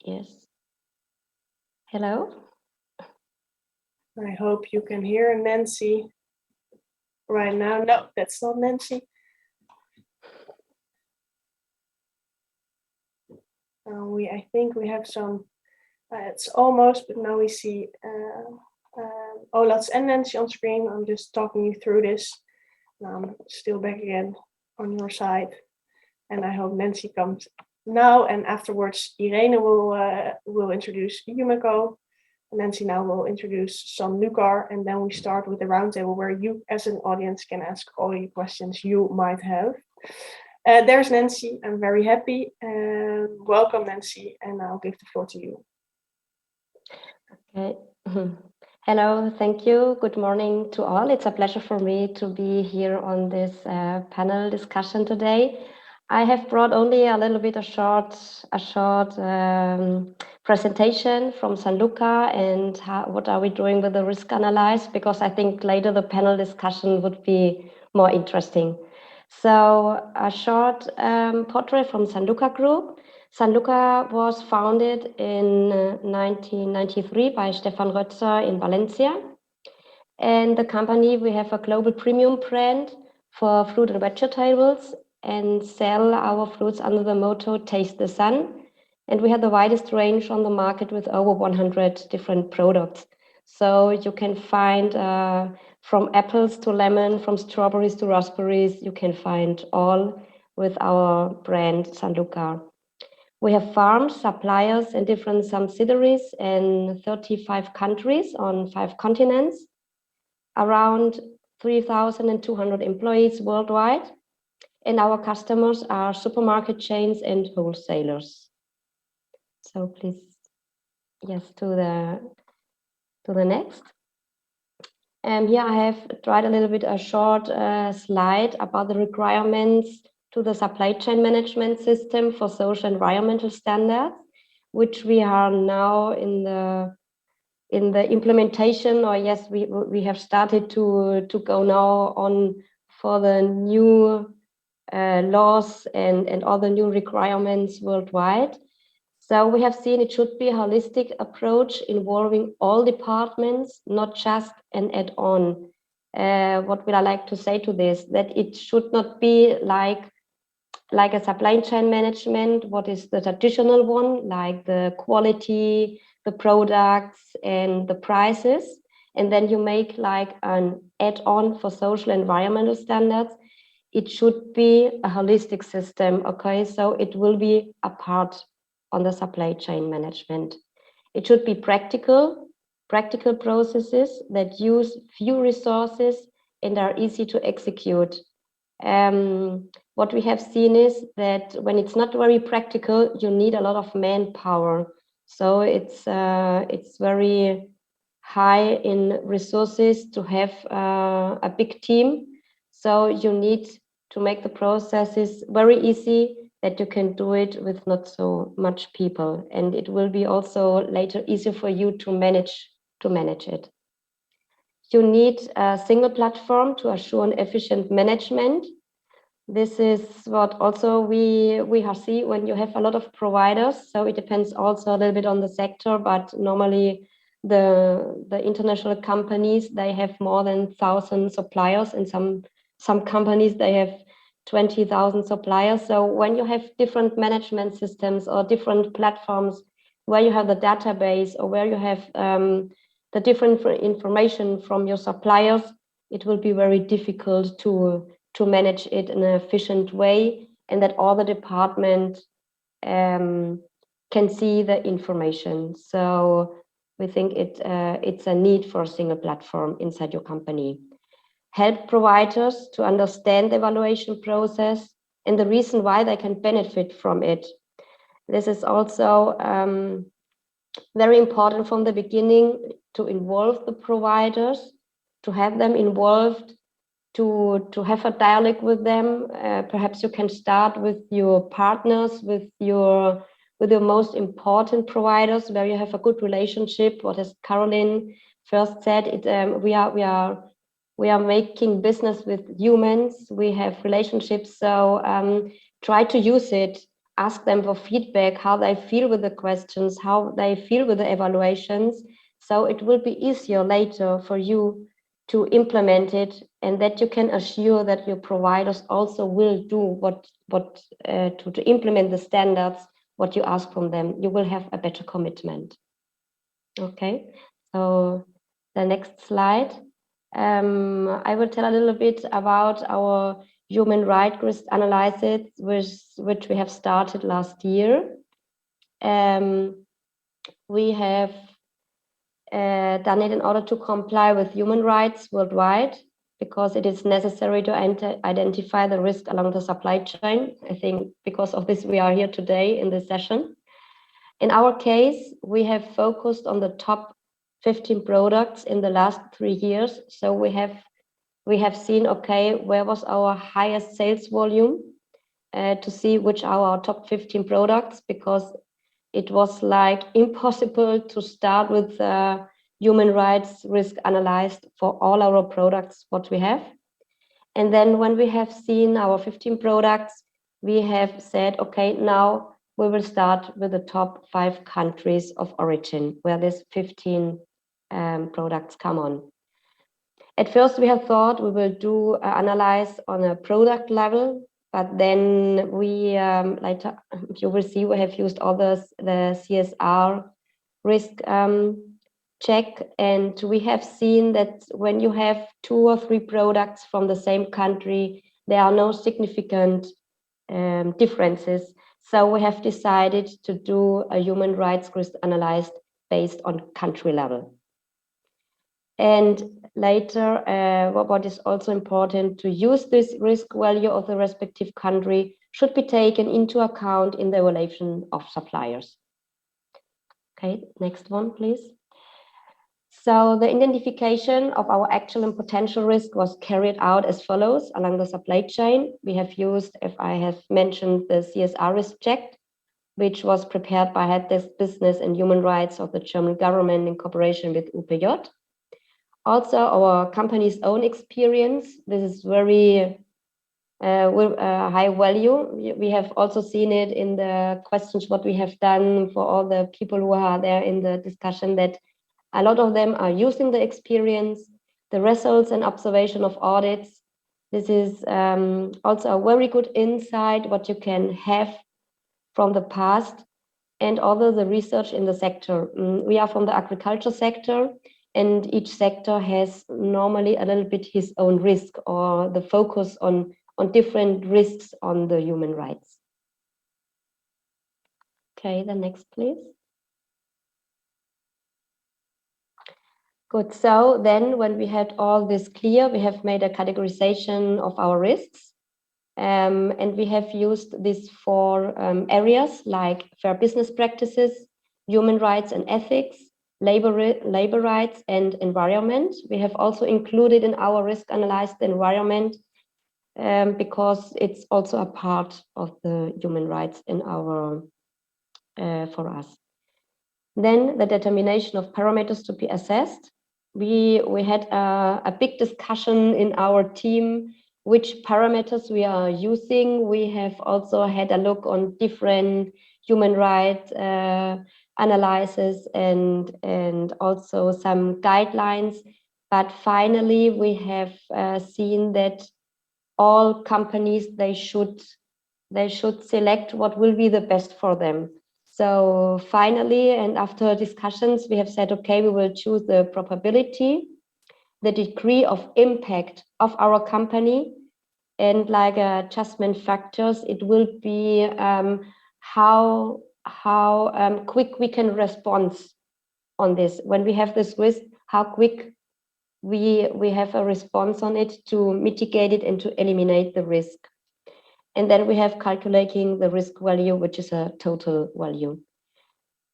Yes. Hello. I hope you can hear Nancy right now. No, that's not Nancy. I think we have some, it's almost, but now we see Olats and Nancy on screen. I'm just talking you through this. Now I'm still back again on your side. And I hope Nancy comes now, and afterwards Irene will introduce Yumiko. Nancy now will introduce San Lucar, and then we start with the roundtable where you as an audience can ask all your questions you might have. There's Nancy. I'm very happy. Welcome, Nancy, and I'll give the floor to you. Okay. Hello, thank you. Good morning to all. It's a pleasure for me to be here on this panel discussion today. I have brought only a little bit a short presentation from San Luca and what are we doing with the risk analysis, because I think later the panel discussion would be more interesting. So a short portrait from San Luca Group. San Luca was founded in 1993 by Stefan Rötzer in Valencia. And the company, we have a global premium brand for fruit and vegetables and sell our fruits under the motto Taste the Sun. And we have the widest range on the market with over 100 different products. So you can find from apples to lemon, from strawberries to raspberries, you can find all with our brand San Luca. We have farms, suppliers, and different subsidiaries in 35 countries on 5 continents, around 3,200 employees worldwide. And our customers are supermarket chains and wholesalers. So please, yes, to the next. And here I have tried a little bit a short slide about the requirements to the supply chain management system for social environmental standards, which we are now in the implementation, or yes, we have started to go now on for the new laws and all the new requirements worldwide. So we have seen it should be a holistic approach involving all departments, not just an add-on. What would I like to say to this? That it should not be like a supply chain management, what is the traditional one, like the quality, the products and the prices. And then you make like an add-on for social environmental standards. It should be a holistic system, okay? So it will be a part on the supply chain management. It should be practical, practical processes that use few resources and are easy to execute. What we have seen is that when it's not very practical, you need a lot of manpower. So it's very high in resources to have a big team. So you need to make the processes very easy, that you can do it with not so much people, and it will be also later easier for you to manage it. You need a single platform to assure an efficient management. This is what also we see when you have a lot of providers. So it depends also a little bit on the sector, but normally the international companies, they have more than 1,000 suppliers, and some companies, they have 20,000 suppliers. So when you have different management systems or different platforms where you have the database or where you have the different information from your suppliers, it will be very difficult to manage it in an efficient way, and that all the departments can see the information. So we think it's a need for a single platform inside your company. Help providers to understand the evaluation process and the reason why they can benefit from it. This is also very important from the beginning, to involve the providers, to have them involved, to have a dialogue with them. Perhaps you can start with your partners, with your most important providers, where you have a good relationship. What as Caroline first said, we are making business with humans. We have relationships, so try to use it. Ask them for feedback, how they feel with the questions, how they feel with the evaluations. So it will be easier later for you to implement it, and that you can assure that your providers also will do to implement the standards, what you ask from them. You will have a better commitment. Okay, so the next slide. I will tell a little bit about our human rights risk analysis, which we have started last year. We have done it in order to comply with human rights worldwide, because it is necessary to identify the risk along the supply chain. I think because of this, we are here today in this session. In our case, we have focused on the top 15 products in the last 3 years. So we have seen, okay, where was our highest sales volume, to see which are our top 15 products, because it was like impossible to start with human rights risk analyzed for all our products what we have. And then when we have seen our 15 products, we have said, okay, now we will start with the top 5 countries of origin where this 15 products come on. At first, we have thought we will do analyze on a product level, but then we later, you will see, we have used all the CSR risk check, and we have seen that when you have 2 or 3 products from the same country, there are no significant differences. So we have decided to do a human rights risk analysis based on country level. And later, what is also important, to use this risk value of the respective country should be taken into account in the evaluation of suppliers. Okay, next one, please. So the identification of our actual and potential risk was carried out as follows along the supply chain. We have used, if I have mentioned, the CSR Risk Check, which was prepared by Head Desk Business and Human Rights of the German government in cooperation with UPJ. Also, our company's own experience. This is very high value. We have also seen it in the questions what we have done for all the people who are there in the discussion, that a lot of them are using the experience, the results and observation of audits. This is also a very good insight what you can have from the past, and also the research in the sector. We are from the agriculture sector, and each sector has normally a little bit his own risk, or the focus on different risks on the human rights. Okay, the next, please. Good. So then when we had all this clear, we have made a categorization of our risks. And we have used these 4 areas like fair business practices, human rights and ethics, labor rights and environment. We have also included in our risk analyzed environment because it's also a part of the human rights in our for us. Then the determination of parameters to be assessed. We had a big discussion in our team which parameters we are using. We have also had a look on different human rights analysis and also some guidelines. But finally, we have seen that all companies, they should select what will be the best for them. So finally, and after discussions, we have said, okay, we will choose the probability, the degree of impact of our company, and like adjustment factors, it will be how quick we can respond on this. When we have this risk, how quick we have a response on it to mitigate it and to eliminate the risk. And then we have calculating the risk value, which is a total value.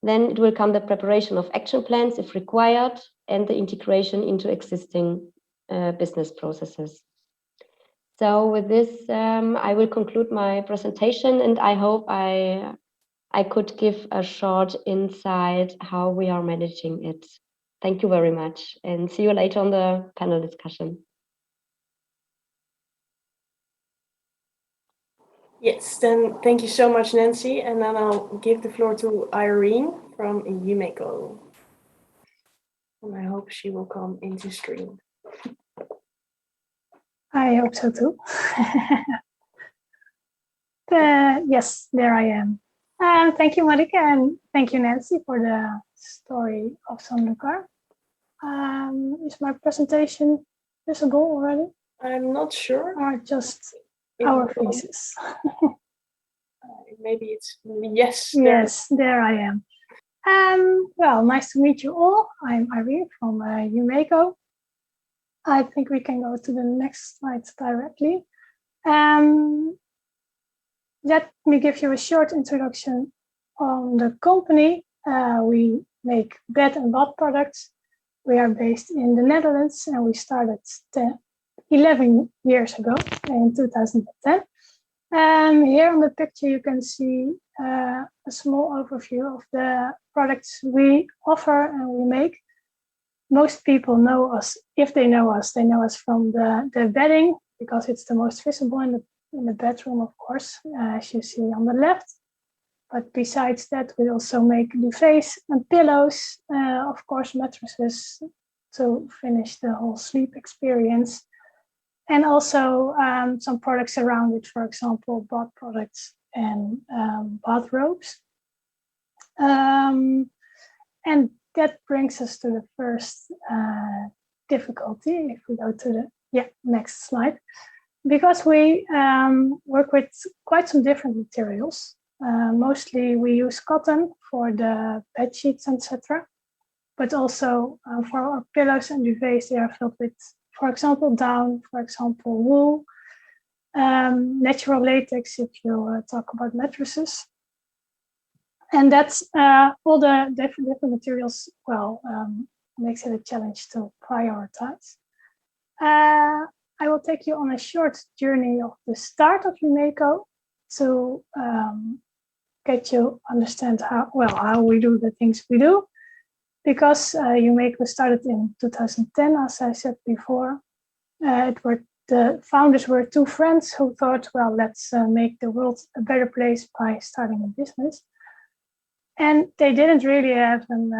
Then it will come the preparation of action plans if required and the integration into existing business processes. So with this, I will conclude my presentation, and I hope I could give a short insight how we are managing it. Thank you very much, and see you later on the panel discussion. Yes, then thank you so much, Nancy. And then I'll give the floor to Irene from UMECO. And I hope she will come into screen. I hope so too. Yes, there I am. Thank you, Marika, and thank you, Nancy, for the story of Sandra. Is my presentation visible already? I'm not sure. Or just our faces? Maybe it's yes. Yes, there I am. Well, nice to meet you all. I'm Irene from UMECO. I think we can go to the next slides directly. Let me give you a short introduction on the company. We make bed and bath products. We are based in the Netherlands, and we started 11 years ago in 2010. Here on the picture, you can see a small overview of the products we offer and we make. Most people know us. If they know us from the bedding, because it's the most visible in the bedroom, of course, as you see on the left. But besides that, we also make duvets and pillows, of course, mattresses to finish the whole sleep experience. And also some products around it, for example, bath products and bathrobes. And that brings us to the first difficulty. If we go to the next slide. Because we work with quite some different materials. Mostly we use cotton for the bed sheets, etc. But also for our pillows and duvets, they are filled with, for example, down, for example, wool, natural latex, if you talk about mattresses. And that's all the different materials, makes it a challenge to prioritize. I will take you on a short journey of the start of UMECO to get you understand how we do the things we do. Because UMECO started in 2010, as I said before. The founders were 2 friends who thought, well, let's make the world a better place by starting a business. And they didn't really have an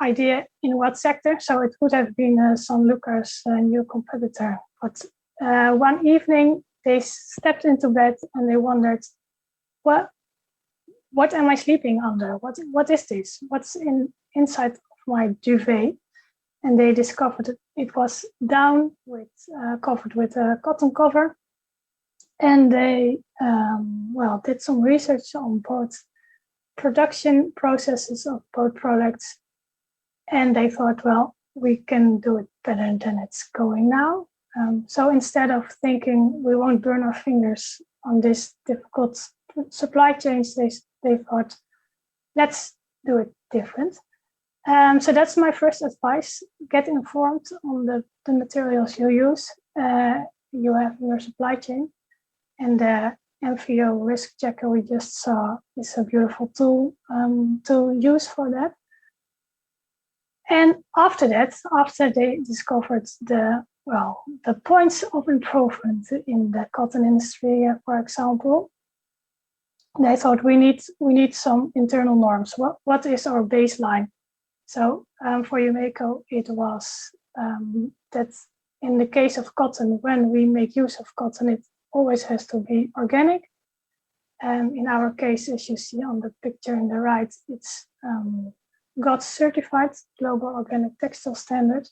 idea in what sector, so it would have been San Lucas' new competitor. But one evening, they stepped into bed and they wondered, what am I sleeping under? What is this? What's inside of my duvet? And they discovered it was down covered with a cotton cover. And they did some research on both production processes of both products And they thought, well, we can do it better than it's going now. So instead of thinking we won't burn our fingers on this difficult supply chains, they thought, let's do it different. So that's my first advice. Get informed on the materials you use, you have in your supply chain. And the MVO Risk Checker we just saw is a beautiful tool to use for that. And after that, after they discovered the points of improvement in the cotton industry, for example, they thought we need some internal norms. What is our baseline? So for UMECO, it was that in the case of cotton, when we make use of cotton, it always has to be organic. In our case, as you see on the picture on the right, it's got certified Global Organic Textile Standard.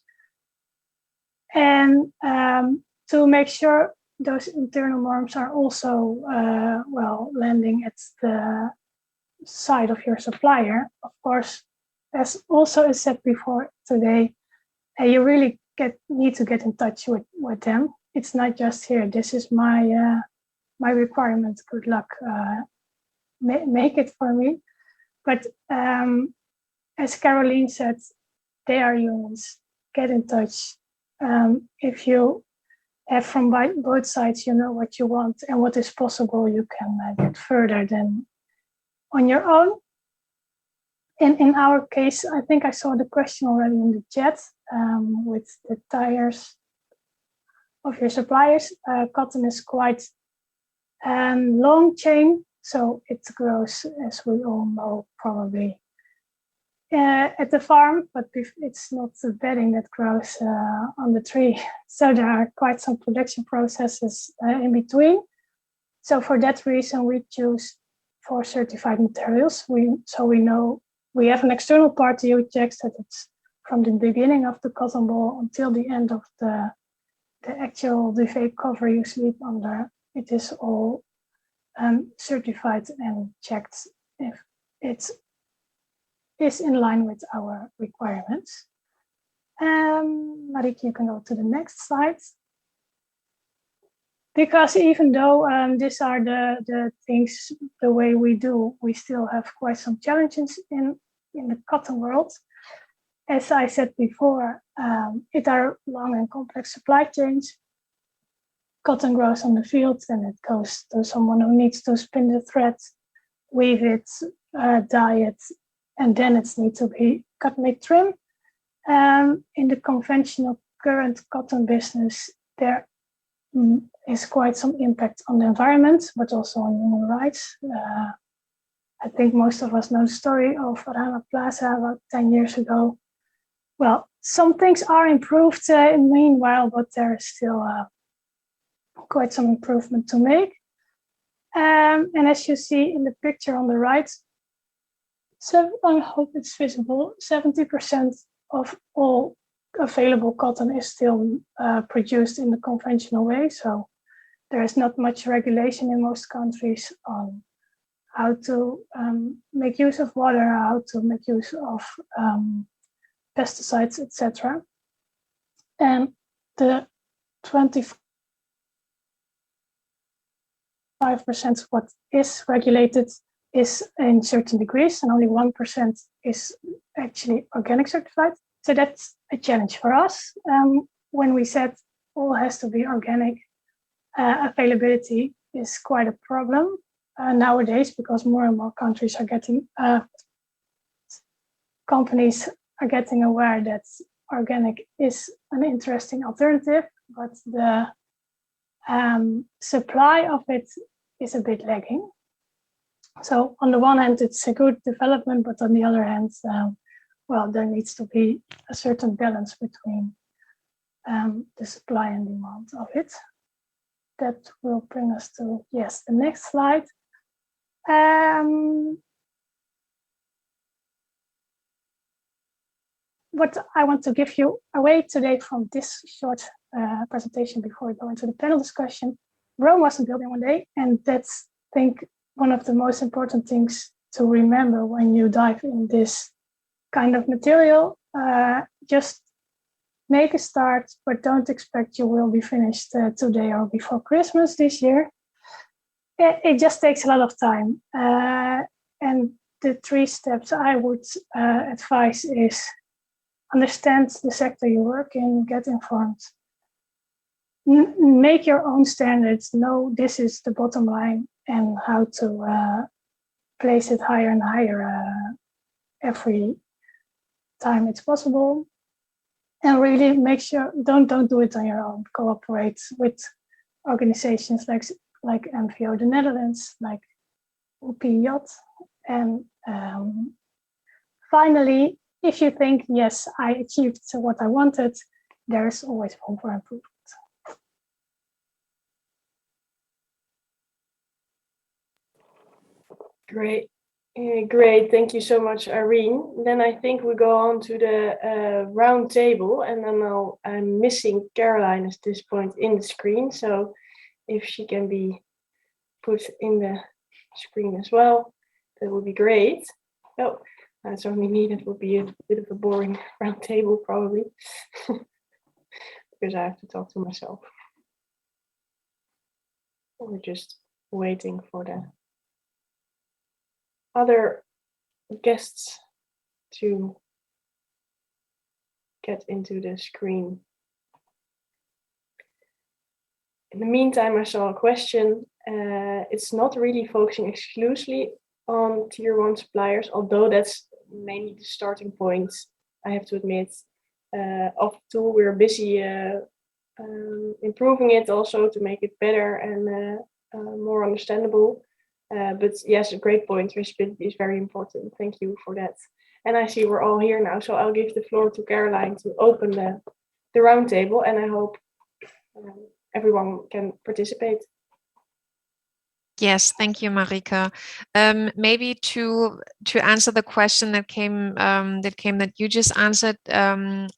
And to make sure those internal norms are also landing at the side of your supplier, of course, as also as said before today, you really need to get in touch with them. It's not just here, this is my requirement, good luck, make it for me. But as Caroline said, they are humans, get in touch. If you have from both sides, you know what you want and what is possible, you can get further than on your own. And in our case, I think I saw the question already in the chat with the tires of your suppliers. Cotton is quite long chain, so it grows, as we all know, probably at the farm, but it's not the bedding that grows on the tree. So there are quite some production processes in between. So for that reason, we choose for certified materials. So we know we have an external party who checks that it's from the beginning of the cotton ball until the end of the actual duvet cover you sleep under. It is all certified and checked if it is in line with our requirements. Marieke, you can go to the next slide. Because even though these are the things, the way we do, we still have quite some challenges in the cotton world. As I said before, it are long and complex supply chains. Cotton grows on the field and it goes to someone who needs to spin the thread, weave it, dye it, and then it needs to be cut, make, trim. In the conventional current cotton business, there is quite some impact on the environment, but also on human rights. I think most of us know the story of Rana Plaza about 10 years ago. Well, some things are improved in the meanwhile, but there is still quite some improvement to make. And as you see in the picture on the right, I hope it's visible, 70% of all available cotton is still produced in the conventional way. So there is not much regulation in most countries on how to make use of water, how to make use of pesticides, etc. And the 25% what is regulated is in certain degrees, and only 1% is actually organic certified. So that's a challenge for us. When we said all has to be organic, availability is quite a problem nowadays, because more and more countries are getting, companies are getting aware that organic is an interesting alternative, but the supply of it is a bit lagging. So on the one hand, it's a good development, but on the other hand, there needs to be a certain balance between the supply and demand of it. That will bring us to, yes, the next slide. What I want to give you away today from this short presentation before we go into the panel discussion, Rome wasn't built in one day, and that's, I think, one of the most important things to remember when you dive in this kind of material. just make a start, but don't expect you will be finished today or before Christmas this year. It just takes a lot of time. And the 3 steps I would advise is understand the sector you work in, get informed, make your own standards, know this is the bottom line and how to place it higher and higher every time it's possible. And really make sure, don't do it on your own. Cooperate with organizations like MVO the Netherlands, like UPJ. And finally, if you think, yes, I achieved what I wanted, there is always room for improvement. Great. Great, thank you so much, Irene. Then I think we go on to the round table, and then I'm missing Caroline at this point in the screen. So if she can be put in the screen as well, that would be great. Oh, that's only me. That would be a bit of a boring round table probably, because I have to talk to myself. We're just waiting for the other guests to get into the screen. In the meantime, I saw a question. It's not really focusing exclusively on tier 1 suppliers, although that's mainly the starting point, I have to admit, of the tool. We're busy improving it also to make it better and more understandable. But yes, a great point. Traceability is very important. Thank you for that. And I see we're all here now, so I'll give the floor to Caroline to open the roundtable, and I hope everyone can participate. Yes, thank you, Marika. Maybe to answer the question that came that you just answered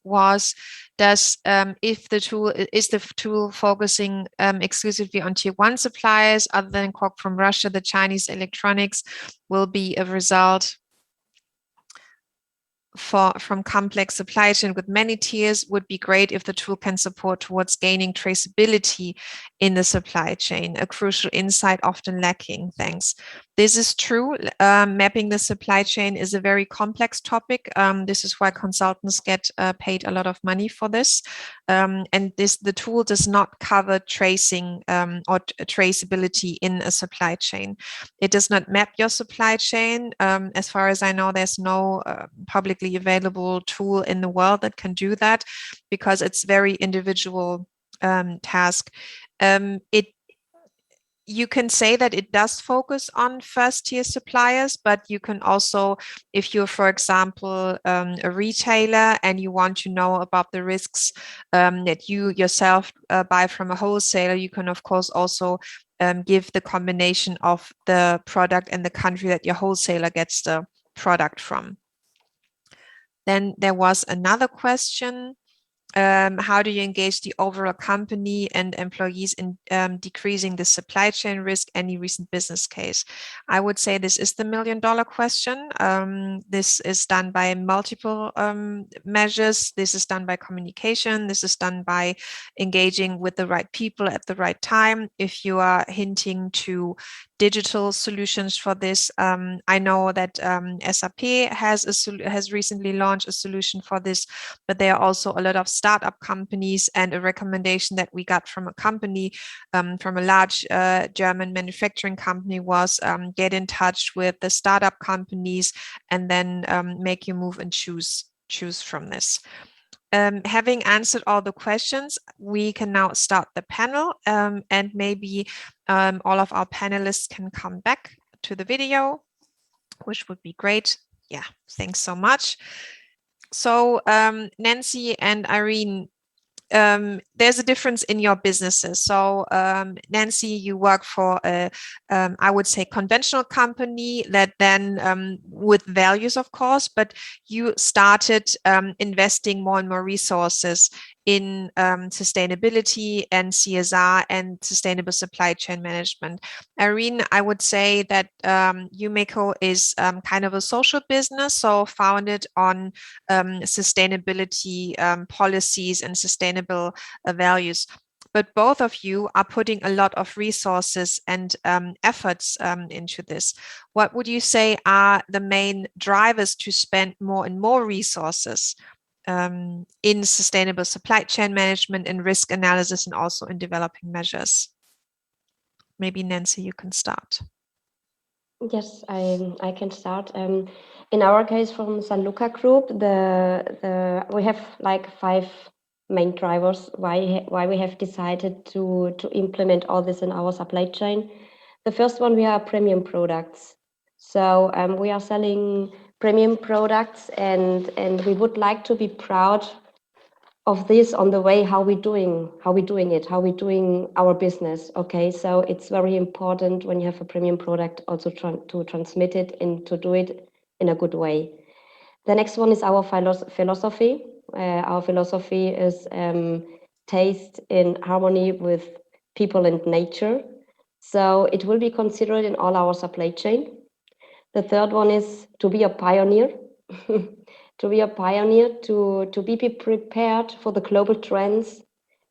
was, if the tool focusing exclusively on tier 1 suppliers other than Cork from Russia, the Chinese electronics will be a result from complex supply chain with many tiers. Would be great if the tool can support towards gaining traceability in the supply chain, a crucial insight often lacking. Thanks. This is true. Mapping the supply chain is a very complex topic. This is why consultants get paid a lot of money for this. And the tool does not cover tracing or traceability in a supply chain. It does not map your supply chain. As far as I know, there's no publicly available tool in the world that can do that, because it's very individual task. You can say that it does focus on first-tier suppliers, but you can also, if you're, for example, a retailer and you want to know about the risks that you yourself buy from a wholesaler, you can, of course, also give the combination of the product and the country that your wholesaler gets the product from. Then there was another question. How do you engage the overall company and employees in decreasing the supply chain risk? Any recent business case? I would say this is the million-dollar question. This is done by multiple measures. This is done by communication. This is done by engaging with the right people at the right time. If you are hinting to digital solutions for this, I know that SAP has recently launched a solution for this, but there are also a lot of startup companies, and a recommendation that we got from a company, from a large German manufacturing company, was get in touch with the startup companies and then make your move and choose from this. Having answered all the questions, we can now start the panel, and maybe all of our panelists can come back to the video, which would be great. Yeah, thanks so much. So Nancy and Irene, there's a difference in your businesses. So Nancy, you work for a, I would say, conventional company that then with values, of course, but you started investing more and more resources in sustainability and CSR and sustainable supply chain management. Irene, I would say that UMECO is kind of a social business, so founded on sustainability policies and sustainable values. But both of you are putting a lot of resources and efforts into this. What would you say are the main drivers to spend more and more resources in sustainable supply chain management, in risk analysis, and also in developing measures? Maybe Nancy, you can start. Yes, I can start. In our case, from San Luca Group, we have like 5 main drivers why we have decided to implement all this in our supply chain. The first one, we are premium products. So we are selling premium products, and we would like to be proud of this on the way how we doing our business. Okay, so it's very important when you have a premium product also to transmit it and to do it in a good way. The next one is our philosophy. Our philosophy is taste in harmony with people and nature. So it will be considered in all our supply chain. The third one is to be a pioneer. To be a pioneer, to be prepared for the global trends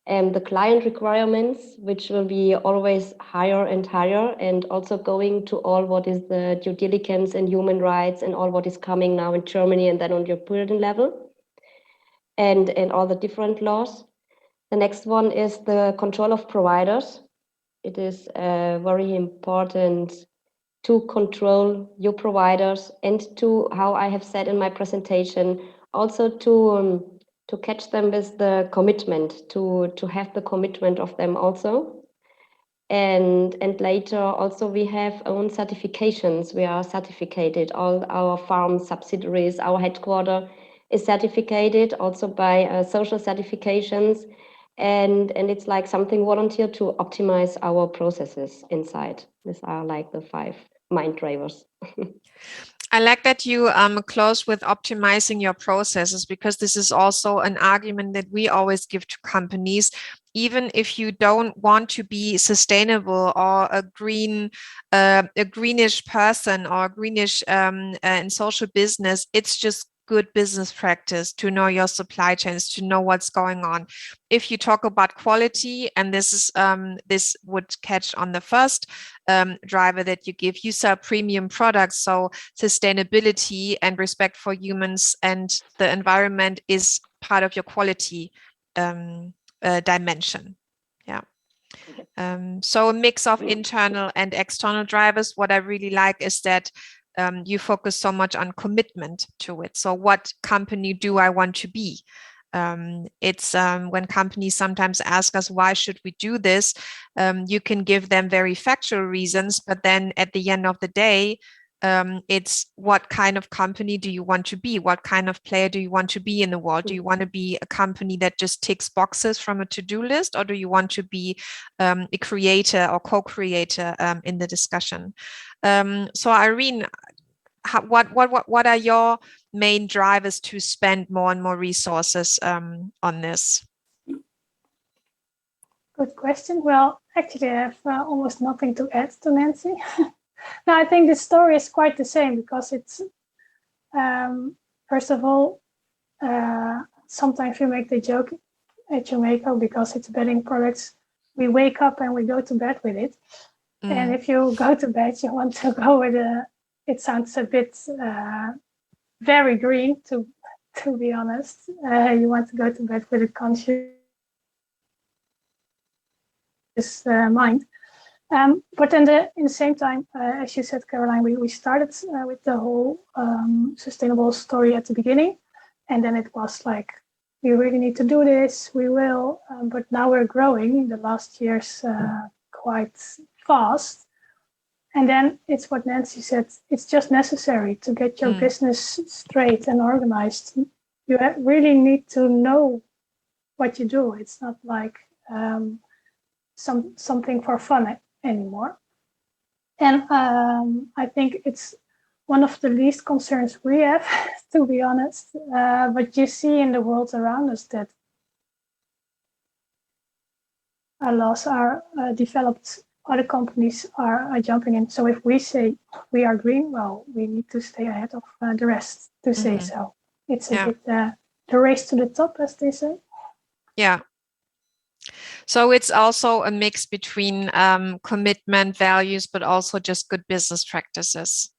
and the client requirements, which will be always higher and higher, and also going to all what is the due diligence and human rights and all what is coming now in Germany and then on European level, and all the different laws. The next one is the control of providers. It is very important to control your providers, and to, how I have said in my presentation, also to catch them with the commitment, to have the commitment of them also. And later also we have own certifications. We are certificated, all our farm subsidiaries, our headquarter is certificated also by social certifications. And it's like something volunteer to optimize our processes inside. These are like the 5 mind drivers. I like that you close with optimizing your processes, because this is also an argument that we always give to companies. Even if you don't want to be sustainable or a greenish person or a greenish in social business, it's just good business practice to know your supply chains, to know what's going on. If you talk about quality, and this would catch on the first driver that you give, you sell premium products, so sustainability and respect for humans and the environment is part of your quality dimension. Yeah. So a mix of internal and external drivers. What I really like is that you focus so much on commitment to it. So what company do I want to be? It's when companies sometimes ask us, why should we do this? You can give them very factual reasons, but then at the end of the day, it's what kind of company do you want to be? What kind of player do you want to be in the world? Do you want to be a company that just ticks boxes from a to-do list, or do you want to be a creator or co-creator in the discussion? So Irene, what are your main drivers to spend more and more resources on this? Good question. Well, actually, I have almost nothing to add to Nancy. No, I think the story is quite the same, because it's, first of all, sometimes we make the joke at UMECO, because it's bedding products. We wake up and we go to bed with it. And if you go to bed, you want to go with it sounds a bit very green, to be honest. You want to go to bed with a conscious mind. But then in the same time, as you said, Caroline, we started with the whole sustainable story at the beginning. And then it was like, we really need to do this, we will. But now we're growing the last years quite fast. And then it's what Nancy said, it's just necessary to get your business straight and organized. You really need to know what you do. It's not like something for fun anymore. And I think it's one of the least concerns we have, to be honest. But you see in the world around us that laws are developed, other companies are jumping in. So if we say we are green, well, we need to stay ahead of the rest to say so. It's a bit the race to the top, as they say. Yeah. So it's also a mix between commitment, values, but also just good business practices.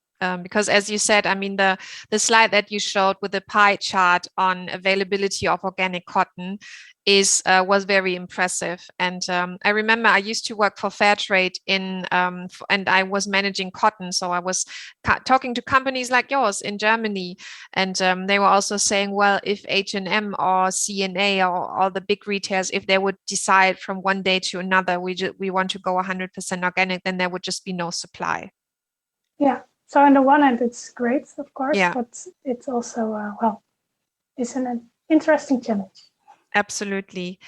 Because as you said, I mean, the slide that you showed with the pie chart on availability of organic cotton was very impressive. And I remember I used to work for Fairtrade and I was managing cotton. So I was talking to companies like yours in Germany, and they were also saying, well, if H&M or C&A or all the big retailers, if they would decide from one day to another, we want to go 100% organic, then there would just be no supply. Yeah. So on the one hand, it's great, of course, but it's also, it's an interesting challenge. Absolutely.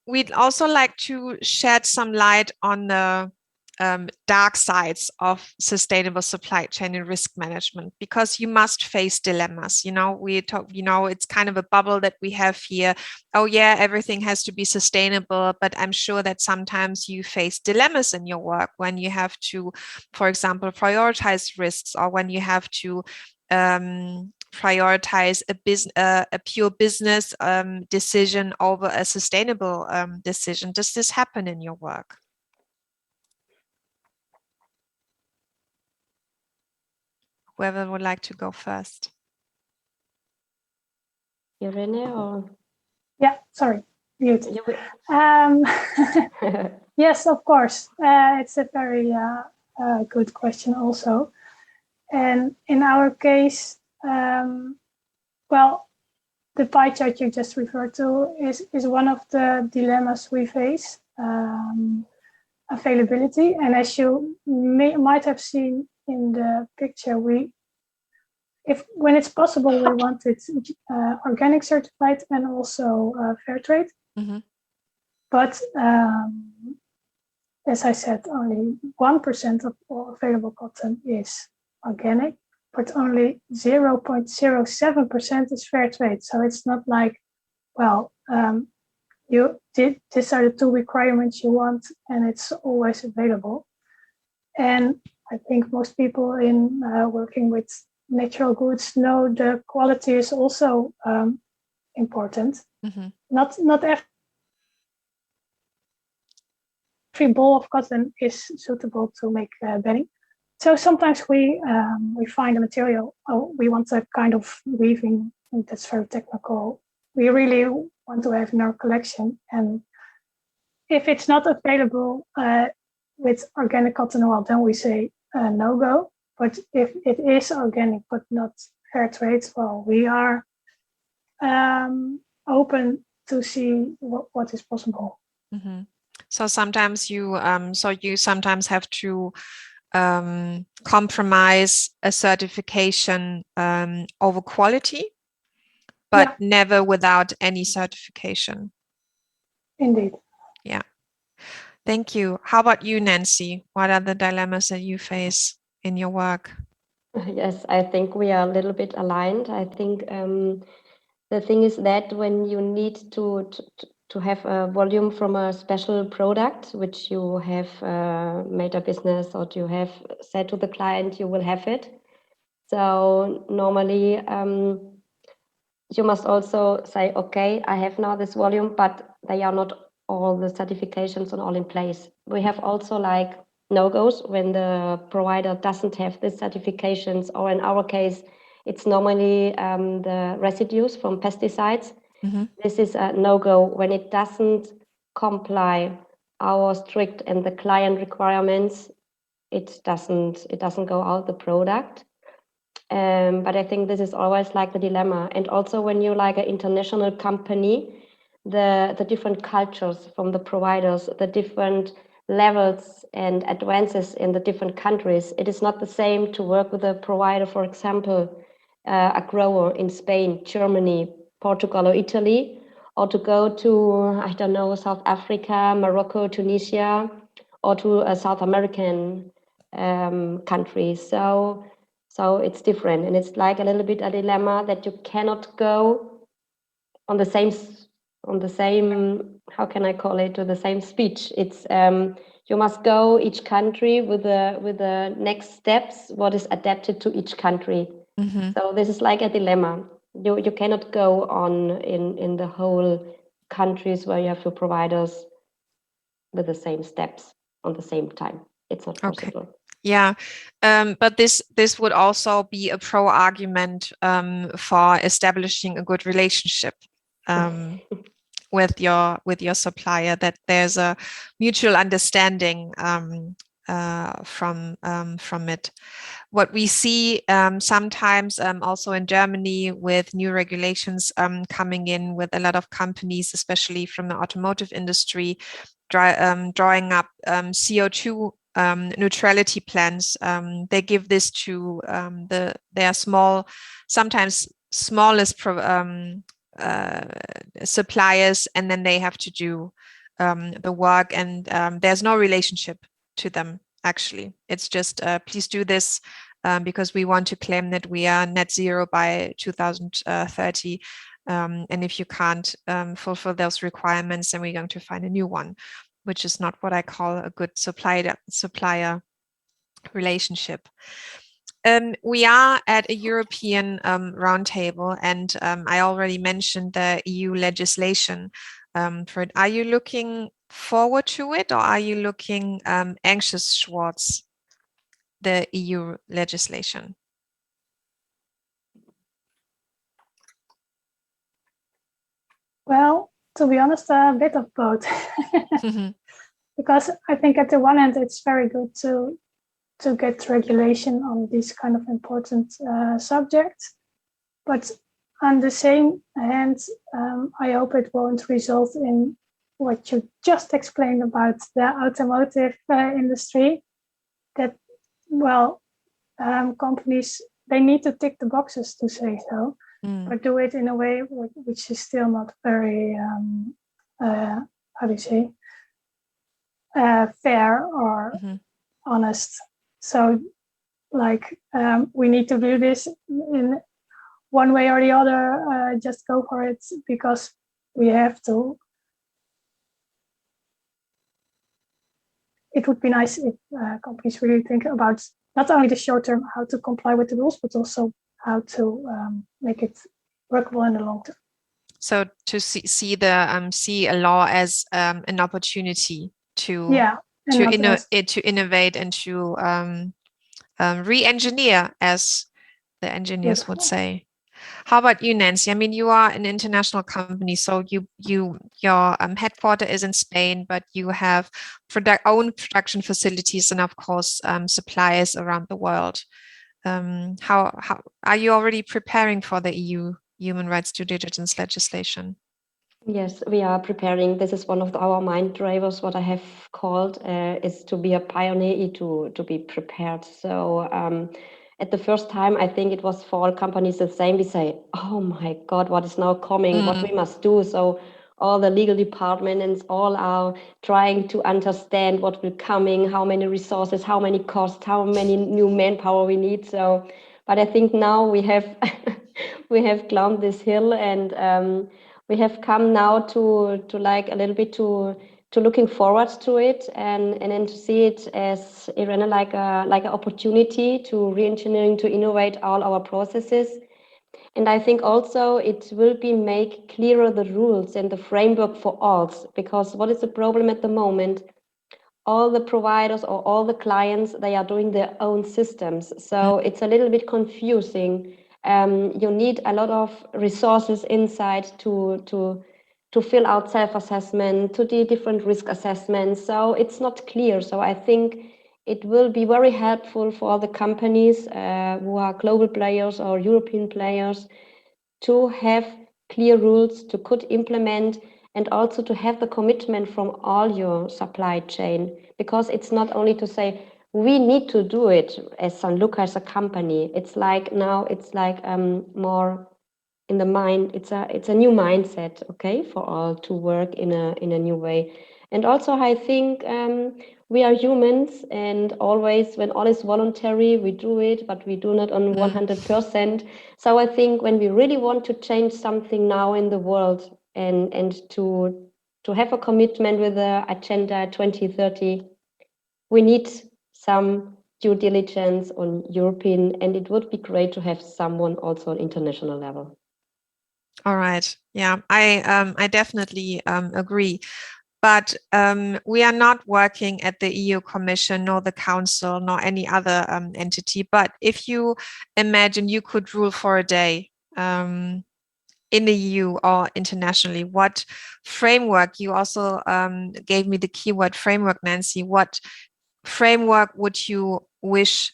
We'd also like to shed some light on the dark sides of sustainable supply chain and risk management, because you must face dilemmas. It's kind of a bubble that we have here. Oh yeah, everything has to be sustainable, but I'm sure that sometimes you face dilemmas in your work when you have to, for example, prioritize risks, or when you have to prioritize a pure business decision over a sustainable decision. Does this happen in your work? Whoever would like to go first. Irene, or? Yeah, sorry, mute. Yes, of course. It's a very good question also. And in our case, well, the pie chart you just referred to is one of the dilemmas we face, availability. And as you might have seen in the picture, when it's possible, we want it organic certified and also fair trade. Mm-hmm. But as I said, only 1% of all available cotton is organic, but only 0.07% is fair trade. So it's not like, well, these are the two requirements you want and it's always available. And I think most people in working with natural goods know the quality is also important. Mm-hmm. Not every ball of cotton is suitable to make bedding. So sometimes we find a material, we want a kind of weaving that's very technical. We really want to have in our collection. And if it's not available with organic cotton, well, then we say no-go. But if it is organic but not fair trade, well, we are open to see what is possible. Mm-hmm. So sometimes you sometimes have to compromise a certification over quality, but never without any certification. Indeed. Yeah. Thank you. How about you, Nancy? What are the dilemmas that you face in your work? Yes, I think we are a little bit aligned. I think the thing is that when you need to have a volume from a special product, which you have made a business or you have said to the client, you will have it. So normally you must also say, okay, I have now this volume, but they are not all the certifications and all in place. We have also like no-goes when the provider doesn't have the certifications, or in our case, it's normally the residues from pesticides. Mm-hmm. This is a no-go when it doesn't comply our strict and the client requirements. It doesn't go out the product. But I think this is always like the dilemma. And also when you're like an international company, the different cultures from the providers, the different levels and advances in the different countries, it is not the same to work with a provider, for example, a grower in Spain, Germany, Portugal or Italy, or to go to, I don't know, South Africa, Morocco, Tunisia, or to a South American country. So it's different, and it's like a little bit a dilemma that you cannot go on the same on the same, how can I call it, to the same speech. It's you must go each country with the next steps, what is adapted to each country. Mm-hmm. So this is like a dilemma. You cannot go on in the whole countries where you have your providers with the same steps on the same time. It's not possible. Okay. Yeah, but this would also be a pro argument for establishing a good relationship with your supplier, that there's a mutual understanding from it. What we see sometimes also in Germany with new regulations coming in, with a lot of companies, especially from the automotive industry, drawing up CO2 neutrality plans. They give this to their sometimes smallest suppliers, and then they have to do the work, and there's no relationship to them. Actually, it's just please do this because we want to claim that we are net zero by 2030. And if you can't fulfill those requirements, then we're going to find a new one, which is not what I call a good supplier relationship. We are at a European roundtable, and I already mentioned the EU legislation for it. Are you looking forward to it, or are you looking anxious towards the EU legislation? Well, to be honest, a bit of both. Because I think at the one hand, it's very good to get regulation on these kind of important subjects. But on the same hand, I hope it won't result in what you just explained about the automotive industry, that, well, companies, they need to tick the boxes to say so, but do it in a way which is still not very, how do you say, fair or honest. So, like, we need to do this in one way or the other, just go for it because we have to. It would be nice if companies really think about not only the short term, how to comply with the rules, but also how to make it workable in the long term. So to see a law as an opportunity to innovate and to re-engineer, as the engineers would say. How about you, Nancy? I mean, you are an international company, so your headquarter is in Spain, but you have own production facilities and, of course, suppliers around the world. How are you already preparing for the EU human rights due diligence legislation? Yes, we are preparing. This is one of our mind drivers. What I have called is to be a pioneer, to be prepared. So at the first time, I think it was for all companies the same. We say, oh my God, what is now coming? What we must do? So all the legal departments all are trying to understand what will coming, how many resources, how many costs, how many new manpower we need. So, but I think now we have we have climbed this hill, and we have come now to like a little bit to looking forward to it, and then to see it as Irene like an opportunity to re-engineering, to innovate all our processes. And I think also it will be make clearer the rules and the framework for all, because what is the problem at the moment? All the providers or all the clients, they are doing their own systems. So it's a little bit confusing. You need a lot of resources inside to fill out self-assessment, to do different risk assessments. So it's not clear. So I think it will be very helpful for the companies who are global players or European players to have clear rules, to could implement, and also to have the commitment from all your supply chain, because it's not only to say we need to do it as San Luca, as a company. It's like now it's like more in the mind. It's a new mindset, okay, for all to work in a new way. And also I think we are humans, and always when all is voluntary, we do it, but we do not on 100%. So I think when we really want to change something now in the world, and to have a commitment with the Agenda 2030, we need some due diligence on European, and it would be great to have someone also on international level. All right. Yeah, I definitely agree. But we are not working at the EU Commission, nor the Council, nor any other entity. But if you imagine you could rule for a day in the EU or internationally, what framework, you also gave me the keyword framework, Nancy, what framework would you wish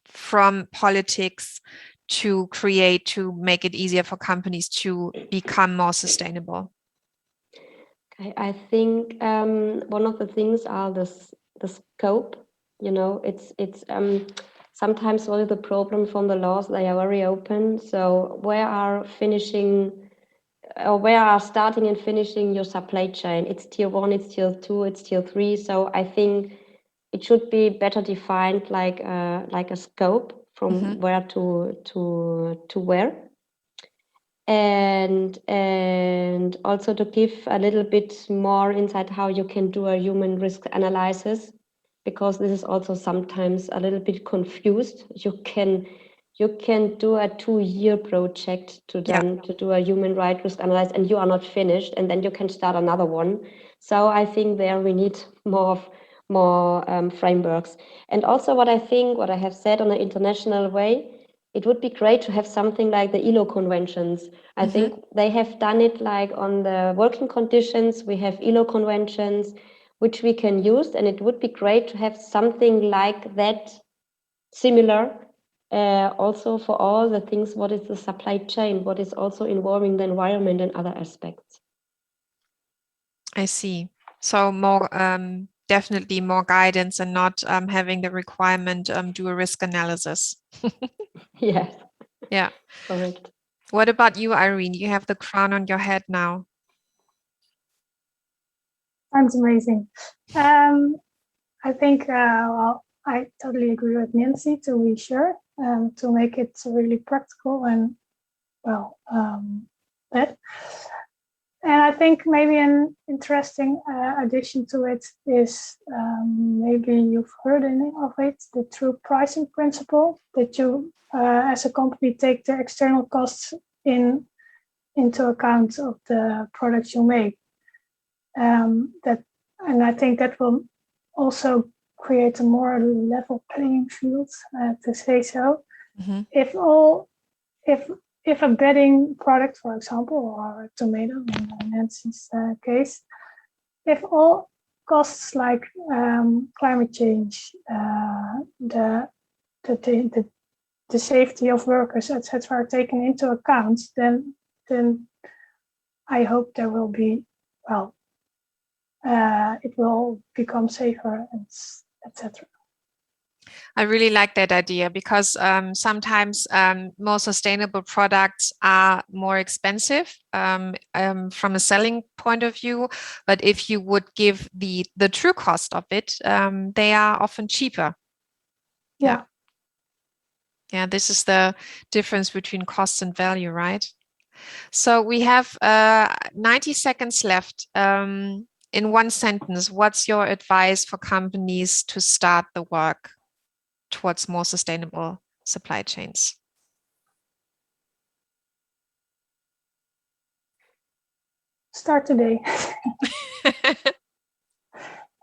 from politics to create to make it easier for companies to become more sustainable? I think one of the things are the scope. You know, it's sometimes one of the problem from the laws, they are very open. So where are starting and finishing your supply chain? It's tier 1, it's tier 2, it's tier 3. So I think it should be better defined, like a scope from where to where. And also to give a little bit more insight how you can do a human risk analysis, because this is also sometimes a little bit confused. You can do a 2-year project to do a human right risk analysis, and you are not finished, and then you can start another one. So I think there we need more frameworks. And also what I have said on an international way, it would be great to have something like the ILO conventions. I think they have done it like on the working conditions. We have ILO conventions, which we can use. And it would be great to have something like that, similar, also for all the things, what is the supply chain, what is also involving the environment and other aspects. I see. So more, definitely more guidance, and not having the requirement do a risk analysis. Yes. Yeah. Correct. What about you, Irene? You have the crown on your head now. Sounds amazing. I think, well, I totally agree with Nancy, to be sure, to make it really practical and, well, that. And I think maybe an interesting addition to it is, maybe you've heard of it, the true pricing principle, that you, as a company, take the external costs into account of the products you make. And I think that will also create a more level playing field, to say so. If a bedding product, for example, or a tomato in Nancy's case, if all costs like climate change, the safety of workers, etc., are taken into account, then I hope there will be, well, it will become safer, and etc. I really like that idea, because sometimes more sustainable products are more expensive from a selling point of view. But if you would give the true cost of it, they are often cheaper. Yeah. Yeah, this is the difference between cost and value, right? So we have 90 seconds left. In one sentence, what's your advice for companies to start the work towards more sustainable supply chains? Start today.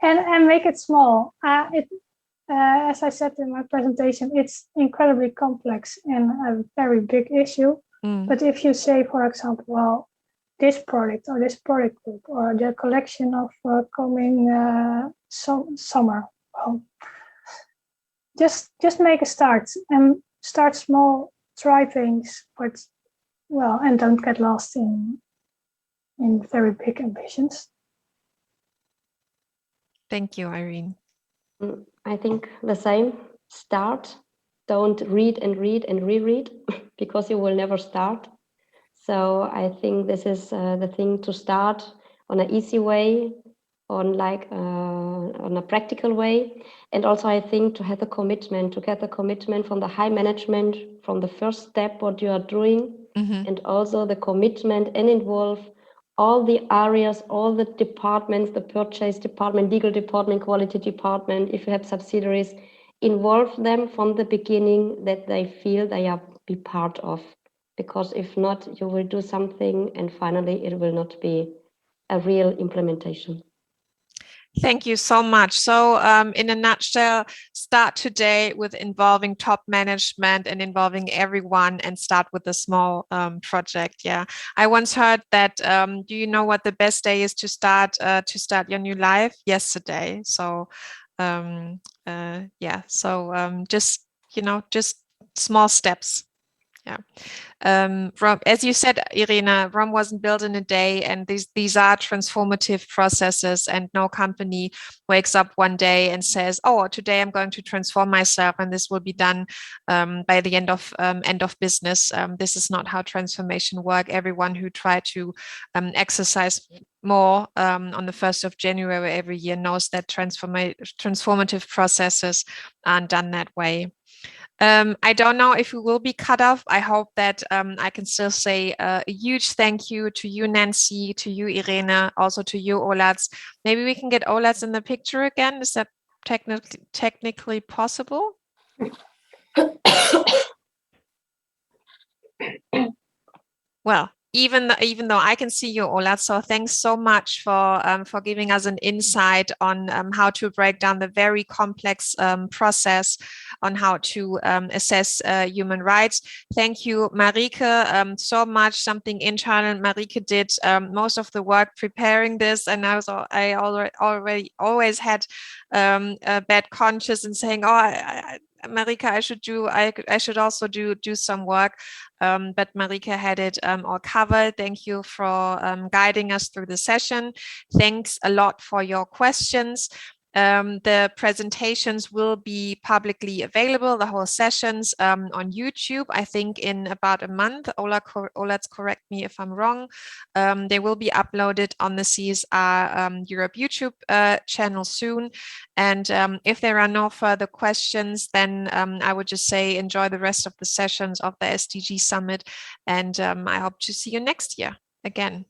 and make it small. As I said in my presentation, it's incredibly complex and a very big issue. But if you say, for example, well, this product or this product group or the collection of coming summer, well, just make a start, and start small, try things, but well, and don't get lost in very big ambitions. Thank you, Irene. I think the same. Start. Don't read and read and reread, because you will never start. So I think this is the thing, to start on an easy way, on a practical way. And also I think to have a commitment, to get the commitment from the high management, from the first step, what you are doing, and also the commitment and involve all the areas, all the departments, the purchase department, legal department, quality department, if you have subsidiaries, involve them from the beginning that they feel they are be part of. Because if not, you will do something and finally it will not be a real implementation. Thank you so much. So in a nutshell, start today with involving top management and involving everyone, and start with a small project. Yeah, I once heard that, do you know what the best day is to start your new life? Yesterday. So yeah, so just, just small steps. Yeah. As you said, Irina, Rome wasn't built in a day, and these are transformative processes, and no company wakes up one day and says, oh, today I'm going to transform myself and this will be done by the end of business. This is not how transformation works. Everyone who tried to exercise more on the 1st of January every year knows that transformative processes aren't done that way. I don't know if we will be cut off. I hope that I can still say a huge thank you to you, Nancy, to you, Irene, also to you, Olats. Maybe we can get Olats in the picture again. Is that technically possible? Well, even though I can see you, Ola, so thanks so much for giving us an insight on how to break down the very complex process on how to assess human rights. Thank you, Marike, so much. Something internal. Marike did most of the work preparing this, and I already always had a bad conscience in saying, oh, Marike, I should also do some work, but Marike had it all covered. Thank you for guiding us through the session. Thanks a lot for your questions. The presentations will be publicly available, the whole sessions, on YouTube, I think in about a month. Let's correct me if I'm wrong. They will be uploaded on the CSR Europe YouTube channel soon. And if there are no further questions, then I would just say enjoy the rest of the sessions of the SDG Summit. And I hope to see you next year again.